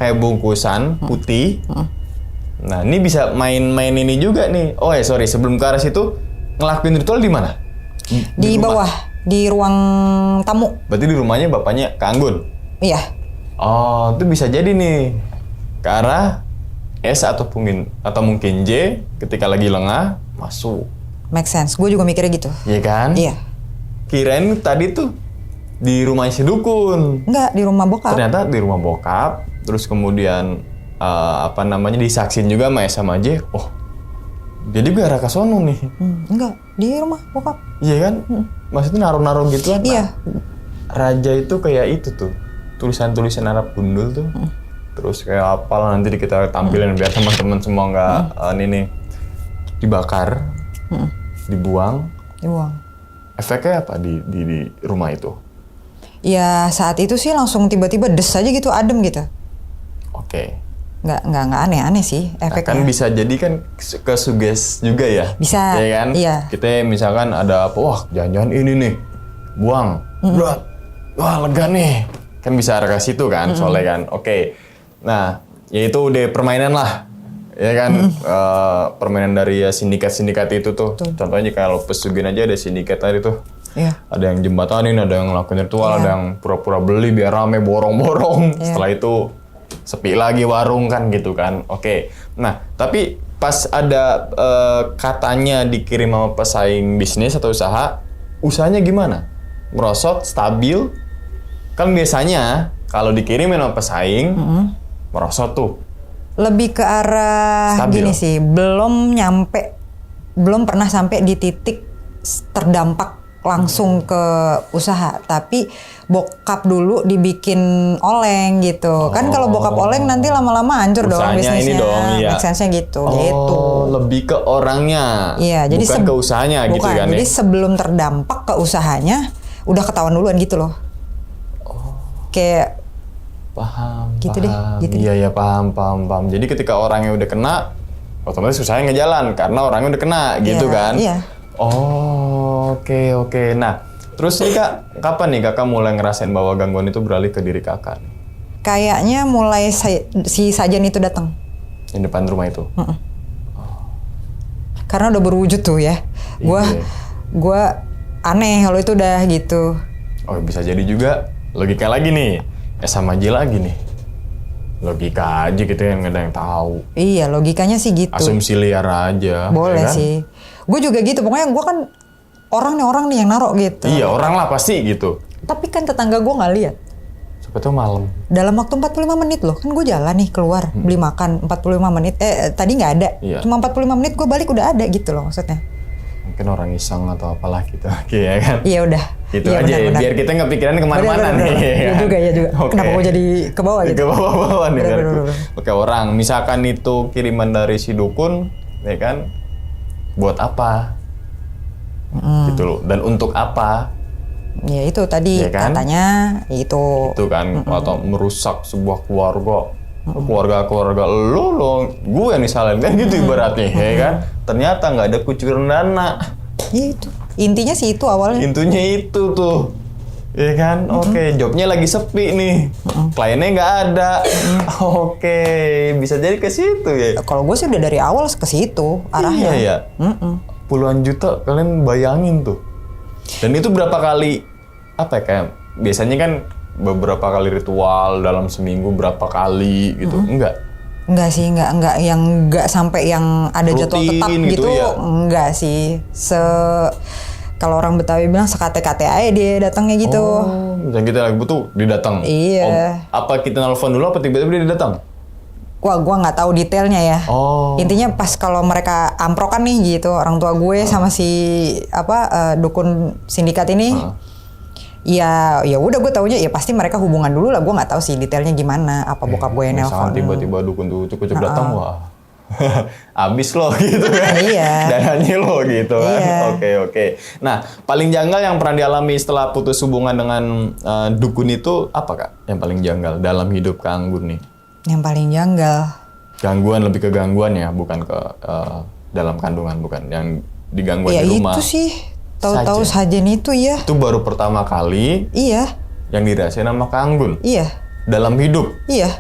kayak bungkusan putih. Nah, ini bisa main-main ini juga nih. Oh ya, sorry, sebelum ke arah situ, ngelakuin ritual di mana? Di rumah? bawah, di ruang tamu. Berarti di rumahnya bapaknya Kak Anggun? Iya. Oh, itu bisa jadi nih. Ke arah S atau mungkin J, ketika lagi lengah, masuk. Make sense. Gue juga mikirnya gitu. Iya kan? Iya. Kirain tadi tuh di rumah si dukun. Enggak, di rumah bokap. Ternyata di rumah bokap. Terus kemudian disaksin juga sama J. Oh, jadi gue arah ke sono nih. Enggak, di rumah bokap. Iya kan? Maksudnya naruh-naruh gitu kan? Iya. Raja itu kayak itu tuh. tulisan-tulisan Arab gundul tuh. Terus kayak apalah nanti kita tampilin biar teman-teman semua nggak ini nih dibakar, dibuang. Efeknya apa di rumah itu? Ya saat itu sih langsung tiba-tiba des aja gitu, adem gitu. Oke. Nggak aneh-aneh sih efeknya. Kan bisa jadi kan kesuges juga ya. Bisa. Ya kan? Iya. Kita misalkan ada apa, wah jangan-jangan ini nih, buang. Berat. Wah lega nih. Kan bisa arah ke situ kan, soalnya kan. Oke. Nah, ya itu udah permainan lah. Ya kan, permainan dari ya sindikat-sindikat itu tuh. Contohnya kalau pesugihan aja ada sindikat tadi tuh. Iya. Ada yang jembatanin, ada yang ngelakuin ritual, ada yang pura-pura beli biar rame borong-borong. Setelah itu sepi lagi warung kan gitu kan. Oke. Nah, tapi pas ada katanya dikirim sama pesaing bisnis atau usahanya gimana? Merosot, stabil? Kan biasanya kalau dikirimin sama pesaing, merosot tuh. Lebih ke arah Stabil. gini sih, belum pernah sampai di titik terdampak langsung ke usaha, tapi bokap dulu dibikin oleng gitu. Kan kalau bokap oleng nanti lama-lama hancur dong Usahanya bisnisnya. ini dong, iya. Make sense-nya gitu. Lebih ke orangnya. Iya, jadi bukan ke usahanya gitu kan jadi ya. sebelum terdampak ke usahanya udah ketahuan duluan gitu loh. Kayak Paham. Gitu deh, gitu Iya, ya paham. Jadi ketika orangnya udah kena, otomatis usahanya nggak jalan karena orangnya udah kena gitu Iya, kan. iya. Oh, oke. Nah, terus nih Kak, kapan nih Kakak mulai ngerasain bahwa gangguan itu beralih ke diri Kakak? kayaknya mulai si Sajen itu datang. Di depan rumah itu? Karena udah berwujud tuh ya. Iya. Gua aneh kalau itu udah gitu. Oh, bisa jadi juga logika lagi nih. Sama aja lagi nih. Logika aja gitu yang nggak ada yang tahu. Iya, logikanya sih gitu. Asumsi liar aja. Boleh ya kan? sih. Gue juga gitu. Pokoknya gue kan orang nih yang naruh gitu. Iya, orang lah pasti gitu. Tapi kan tetangga gue nggak lihat. Siapa tuh malam. Dalam waktu 45 menit loh. Kan gue jalan nih keluar beli makan 45 menit. Tadi nggak ada. Iya. Cuma 45 menit gue balik udah ada gitu loh maksudnya. Mungkin orang iseng atau apalah gitu. Oke ya kan? Iya udah. Gitu Iya, aja ya, benar. biar kita nggak pikiran kemana-mana Benar, nih. Iya juga, iya juga. Oke. Kenapa gue jadi ke bawah gitu? Ke bawah nih. Benar, kan? benar. Oke, orang. Misalkan itu kiriman dari si dukun, ya kan? Buat apa? Gitu loh. Dan untuk apa? Ya itu tadi Iya kan? katanya itu. Itu kan atau merusak sebuah keluarga. Keluarga lo gue nih salahin kan gitu ibaratnya, ya kan? Ternyata nggak ada kucuran dana. Ya itu. Intinya sih itu awalnya. Intinya itu tuh. Ya kan? Oke, jobnya lagi sepi nih. Kliennya nggak ada. Oke, bisa jadi ke situ ya. Kalau gue sih udah dari awal ke situ arahnya. Iya ya. Puluhan juta kalian bayangin tuh. Dan itu berapa kali apa ya, kayak biasanya kan beberapa kali ritual dalam seminggu berapa kali gitu. Enggak. Enggak sih, enggak yang enggak sampai yang ada jadwal Rutin tetap gitu gitu, ya? enggak sih. Kalau orang Betawi bilang sekate-kate aja dia datangnya gitu. Oh, misalnya kita lagi butuh dia datang. Iya. Apa kita nelfon dulu apa tiba-tiba dia datang? Wah, gua nggak tahu detailnya ya. Oh. Intinya pas kalau mereka amprokan nih gitu, orang tua gue sama si dukun sindikat ini. Ya udah gue taunya ya pasti mereka hubungan dulu lah. Gue nggak tahu sih detailnya gimana. Apa bokap gue yang Misalkan nelfon. tiba-tiba dukun tuh cukup datang, wah. Abis lo gitu kan. Iya. Dananya lo gitu kan. Iya. Oke. Nah, paling janggal yang pernah dialami setelah putus hubungan dengan dukun itu apa Kak? Yang paling janggal dalam hidup Kak Anggun nih? Yang paling janggal. Gangguan, lebih ke gangguan ya, bukan ke dalam kandungan, bukan yang digangguan Ya di rumah. itu sih. Tahu-tahu Sajen itu ya. Itu baru pertama kali Iya. yang dirasain sama Kak Anggun Iya. dalam hidup. Iya.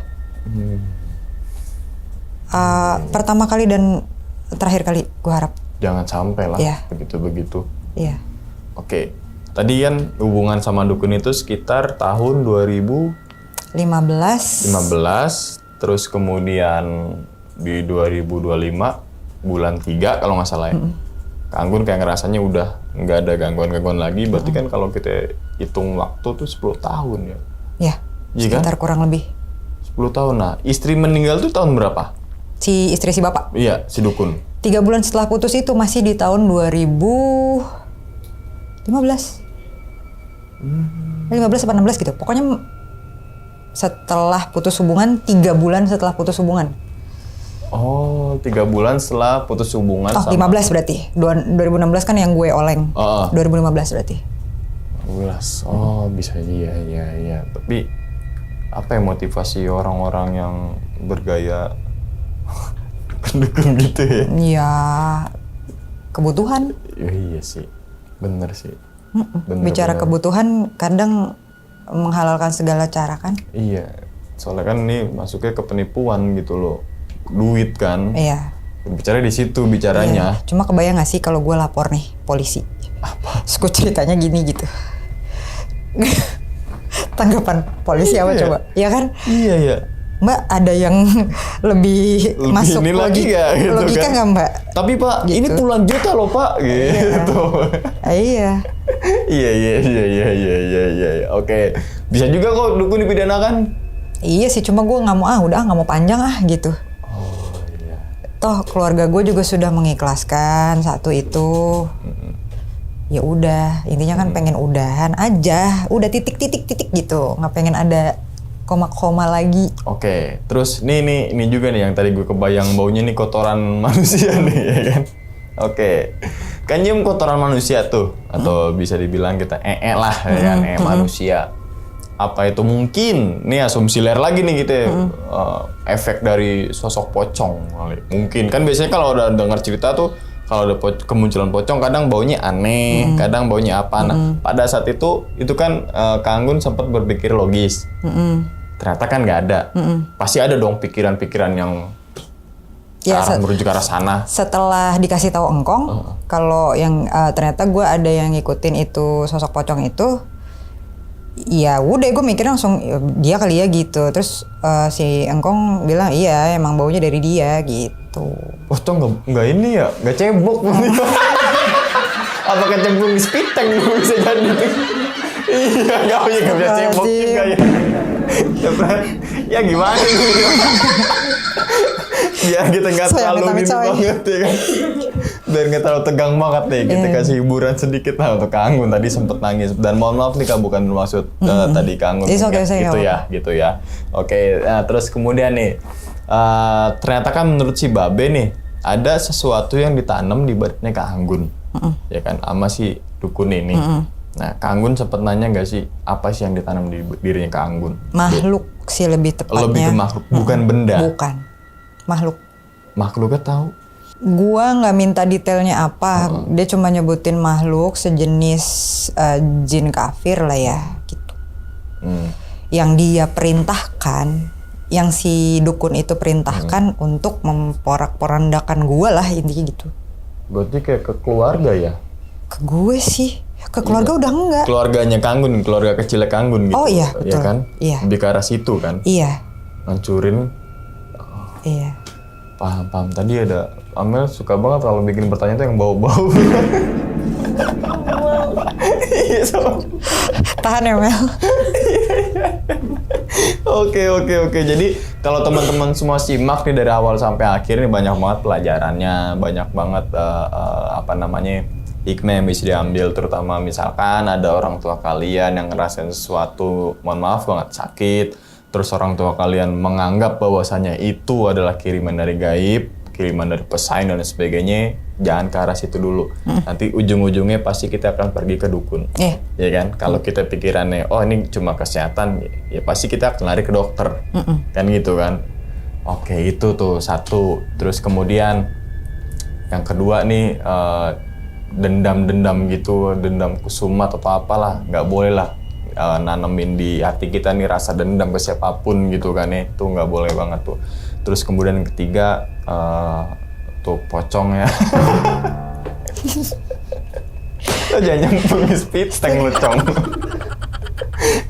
Pertama kali dan terakhir kali, gue harap. Jangan sampai lah Iya. begitu-begitu. Iya. Oke. Tadi kan hubungan sama dukun itu sekitar tahun 2015, 15. terus kemudian di 2025 bulan 3 kalau nggak salah ya. Kak Anggun kayak ngerasanya udah nggak ada gangguan-gangguan lagi, berarti kan kalau kita hitung waktu tuh 10 tahun ya. Ya. Iya kan? Sekitar kurang lebih. 10 tahun. Nah, istri meninggal tuh tahun berapa? Si istri si bapak. Iya, si dukun. 3 bulan setelah putus itu masih di tahun 2015. 15 atau 16 gitu. Pokoknya setelah putus hubungan, 3 bulan setelah putus hubungan. Oh, 3 bulan setelah putus hubungan Oh, 15 berarti. 2016 kan yang gue oleng. 2015 berarti. 15. Oh, bisa iya. Tapi apa yang motivasi orang-orang yang bergaya pendukung gitu ya? Ya, kebutuhan. Ya, iya sih. Bener sih. Bicara kebutuhan kadang menghalalkan segala cara kan? Iya. Soalnya kan ini masuknya ke penipuan gitu loh. Duit kan? Iya. Bicara di situ bicaranya. Iya. Cuma kebayang gak sih kalau gue lapor nih polisi? Apa? Terus gue ceritanya gini gitu. Tanggapan polisi apa coba? Ya kan? Iya. Mbak, ada yang lebih masuk ini lagi gak, gitu logika kan? nggak Mbak? Tapi Pak, Gitu. ini puluhan juta loh Pak, gitu. Iya. Iya. Oke, bisa juga kok dukun dipidanakan. Iya sih, cuma gue nggak mau panjang gitu. Oh iya. Toh keluarga gue juga sudah mengikhlaskan satu itu. Ya udah, intinya kan pengen udahan aja, udah titik gitu, nggak pengen ada koma-koma lagi. Oke, terus ini juga nih yang tadi gue kebayang baunya nih kotoran manusia nih, ya kan? Oke, kan nyium kotoran manusia tuh, atau bisa dibilang kita lah, ya kan, manusia. Apa itu mungkin? Nih asumsi liar lagi nih gitu ya, efek dari sosok pocong kali. Mungkin kan biasanya kalau udah dengar cerita tuh, kalau ada kemunculan pocong kadang baunya aneh, kadang baunya apa. Nah, pada saat itu kan Kang Anggun sempat berpikir logis. Ternyata kan nggak ada. Pasti ada dong pikiran-pikiran yang merujuk ke arah sana. Setelah dikasih tahu Engkong, kalau yang ternyata gue ada yang ngikutin itu sosok pocong itu, ya udah gue mikir langsung dia kali ya gitu. Terus si Engkong bilang iya emang baunya dari dia gitu. Pocong nggak ini ya, nggak cebok. Apakah cemplung di spiteng bisa jadi tuh? Iya, nggak bisa cebok juga ya. Ya gimana gitu. Biar kita nggak terlalu gitu banget ya kan. Biar nggak terlalu tegang banget nih. Kita kasih hiburan sedikit lah untuk Kang Anggun. Tadi sempet nangis. Dan mohon maaf nih Kak, bukan bermaksud tadi Kang Anggun. Gitu ya. Oke, nah, terus kemudian nih. Ternyata kan menurut si Babe nih. Ada sesuatu yang ditanam di badannya Kang Anggun. Ya kan, sama si dukun ini. Nah, Kang Anggun sempat nanya nggak sih apa sih yang ditanam di dirinya Kang Anggun? Makhluk sih lebih tepatnya. Lebih ke makhluk, bukan benda. Bukan, makhluk. Makhluknya tahu? Gua nggak minta detailnya apa, dia cuma nyebutin makhluk sejenis jin kafir lah ya, gitu. Yang dia perintahkan, yang si dukun itu perintahkan untuk memporak-porandakan gua lah intinya gitu. Berarti kayak ke keluarga ya? Ke gue sih. Ke keluarga udah enggak. Keluarganya Kang Anggun, keluarga kecilnya Kang Anggun gitu. Oh iya, betul. Ya kan? Iya. Lebih ke arah situ kan? Iya. Ngancurin. Iya. Paham. Tadi ada Amel suka banget kalau bikin pertanyaan tuh yang bau-bau. Iya sama. Tahan ya Mel. Oke. Jadi kalau teman-teman semua simak nih dari awal sampai akhir ini banyak banget pelajarannya, banyak banget hikmah yang bisa diambil, terutama misalkan ada orang tua kalian yang ngerasain sesuatu, mohon maaf banget sakit, terus orang tua kalian menganggap bahwasanya itu adalah kiriman dari gaib, kiriman dari pesaing dan sebagainya, jangan ke arah situ dulu. Nanti ujung-ujungnya pasti kita akan pergi ke dukun. Ya kan? Kalau kita pikirannya, oh ini cuma kesehatan, ya pasti kita akan lari ke dokter. Kan gitu kan? Oke, itu tuh satu. Terus kemudian yang kedua nih, dendam gitu, dendam kusumat atau apalah, nggak boleh lah nanemin di hati kita nih rasa dendam ke siapapun gitu kan ya, itu nggak boleh banget tuh. Terus kemudian yang ketiga tuh pocong ya. Lo jangan nyambung speed tank lo cong.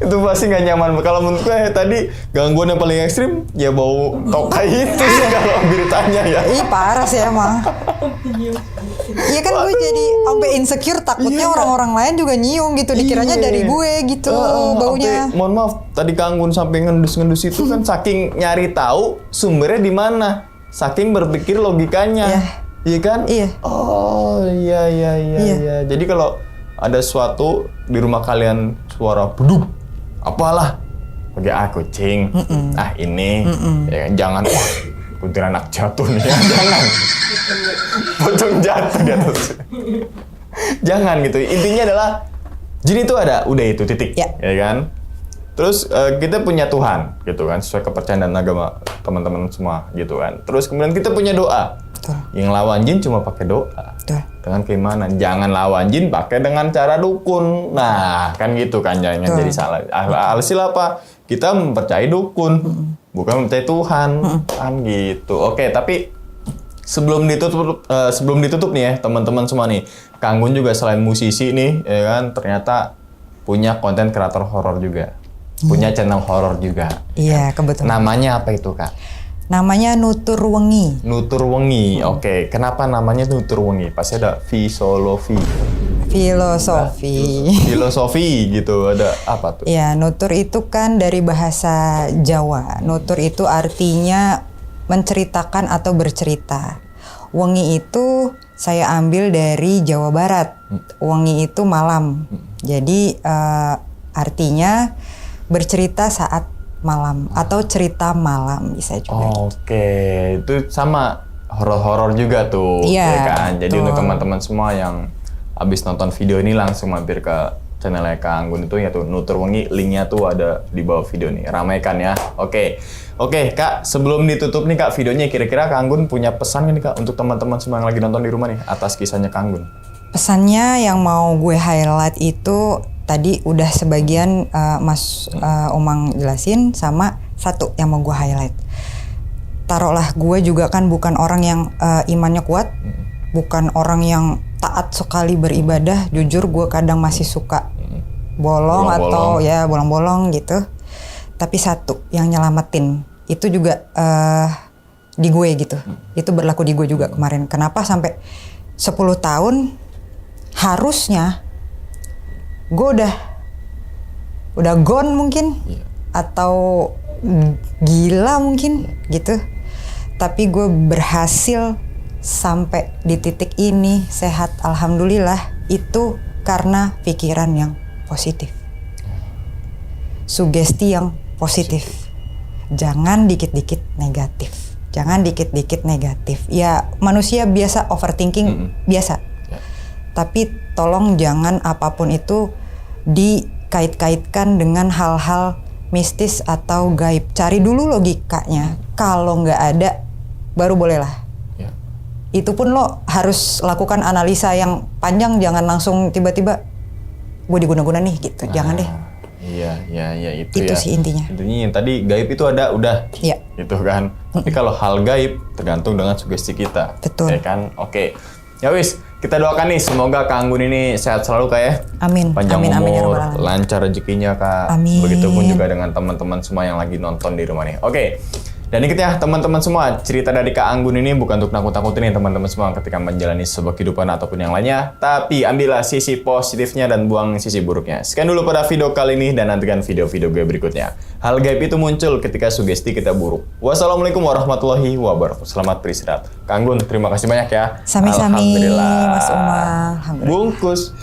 Itu pasti nggak nyaman. Kalau menurut gue tadi gangguan yang paling ekstrim ya bau tokai itu sih kalau beritanya ya. Ih parah sih emang. Iya kan gue jadi sampai insecure, takutnya orang-orang lain juga nyium gitu, dikiranya dari gue gitu baunya. Mohon maaf, tadi Kang Anggun sampai ngendus-ngendus itu kan saking nyari tahu sumbernya di mana, saking berpikir logikanya, iya kan? Iya. Oh iya. Jadi kalau ada suatu di rumah kalian suara beduk, apalah, Oke, kucing. Ini ya, jangan kuntilanak jatuh nih ya. Jangan. Pocong jatuh di atas. Jangan gitu. Intinya adalah jin itu ada, udah itu titik. Ya kan? Terus kita punya Tuhan gitu kan, sesuai kepercayaan dan agama teman-teman semua gitu kan. Terus kemudian kita punya doa. Betul. Yang lawan jin cuma pakai doa. Betul. Dengan keimanan. Jangan lawan jin pakai dengan cara dukun. Nah, kan gitu kan, jangan jadi salah. Alhasil apa? Kita mempercayai dukun, bukan mempercayai Tuhan. Kan gitu. Oke, tapi sebelum ditutup nih ya, teman-teman semua nih. Kang Gun juga selain musisi nih, ya kan, ternyata punya konten kreator horor juga. Punya channel horor juga. Iya, kebetulan. Namanya apa itu, Kak? Namanya Nutur Wengi. Nutur Wengi. Oke. Kenapa namanya Nutur Wengi? Pasti ada filosofi. Filosofi gitu. Ada apa tuh? Ya, nutur itu kan dari bahasa Jawa. Nutur itu artinya menceritakan atau bercerita. Wengi itu saya ambil dari Jawa Barat. Wengi itu malam. Jadi artinya bercerita saat malam atau cerita malam bisa juga. Oke, itu sama horor-horor juga tuh, ya kan? Jadi untuk teman-teman semua yang habis nonton video ini langsung mampir ke channelnya Kang Gun itu, yaitu Nutur Wengi, linknya tuh ada di bawah video nih. Ramaikan ya. Oke, Kak, sebelum ditutup nih Kak videonya, kira-kira Kang Gun punya pesan nih Kak untuk teman-teman semua yang lagi nonton di rumah nih atas kisahnya Kang Gun? Pesannya yang mau gue highlight itu tadi udah sebagian Mas Umang jelasin, sama satu yang mau gue highlight. Taruhlah gue juga kan bukan orang yang imannya kuat, bukan orang yang taat sekali beribadah. Jujur gue kadang masih suka bolong atau ya bolong-bolong gitu. Tapi satu yang nyelamatin itu juga di gue gitu. Itu berlaku di gue juga kemarin. Kenapa sampai 10 tahun harusnya gue udah gone mungkin, atau gila mungkin gitu, tapi gue berhasil sampai di titik ini sehat, alhamdulillah. Itu karena pikiran yang positif, sugesti yang positif. Jangan dikit-dikit negatif, ya manusia biasa overthinking, biasa. Tapi tolong jangan apapun itu dikait-kaitkan dengan hal-hal mistis atau gaib. Cari dulu logikanya. Kalau nggak ada, baru bolehlah. Itu pun lo harus lakukan analisa yang panjang. Jangan langsung tiba-tiba gue diguna-guna nih gitu. Jangan deh. Iya, itu ya. Sih intinya. Intinya yang tadi gaib itu ada, udah. Iya. Gitu kan. Tapi kalau hal gaib tergantung dengan sugesti kita. Betul. Ya kan? Oke. Ya wis, kita doakan nih semoga Kang Gun ini sehat selalu Kak ya. Amin. Panjang amin, umur, amin, lancar rezekinya Kak. Amin. Begitupun juga dengan teman-teman semua yang lagi nonton di rumah nih. Oke. Dan ingat ya teman-teman semua, cerita dari Kak Anggun ini bukan untuk nakut-nakutin ya teman-teman semua ketika menjalani sebuah kehidupan ataupun yang lainnya. Tapi ambillah sisi positifnya dan buang sisi buruknya. Sekian dulu pada video kali ini dan nantikan video-video gue berikutnya. Hal gaib itu muncul ketika sugesti kita buruk. Wassalamualaikum warahmatullahi wabarakatuh. Selamat beristirahat. Kak Anggun, terima kasih banyak ya. Sami-sami, Alhamdulillah. Mas Umar. Alhamdulillah. Bungkus.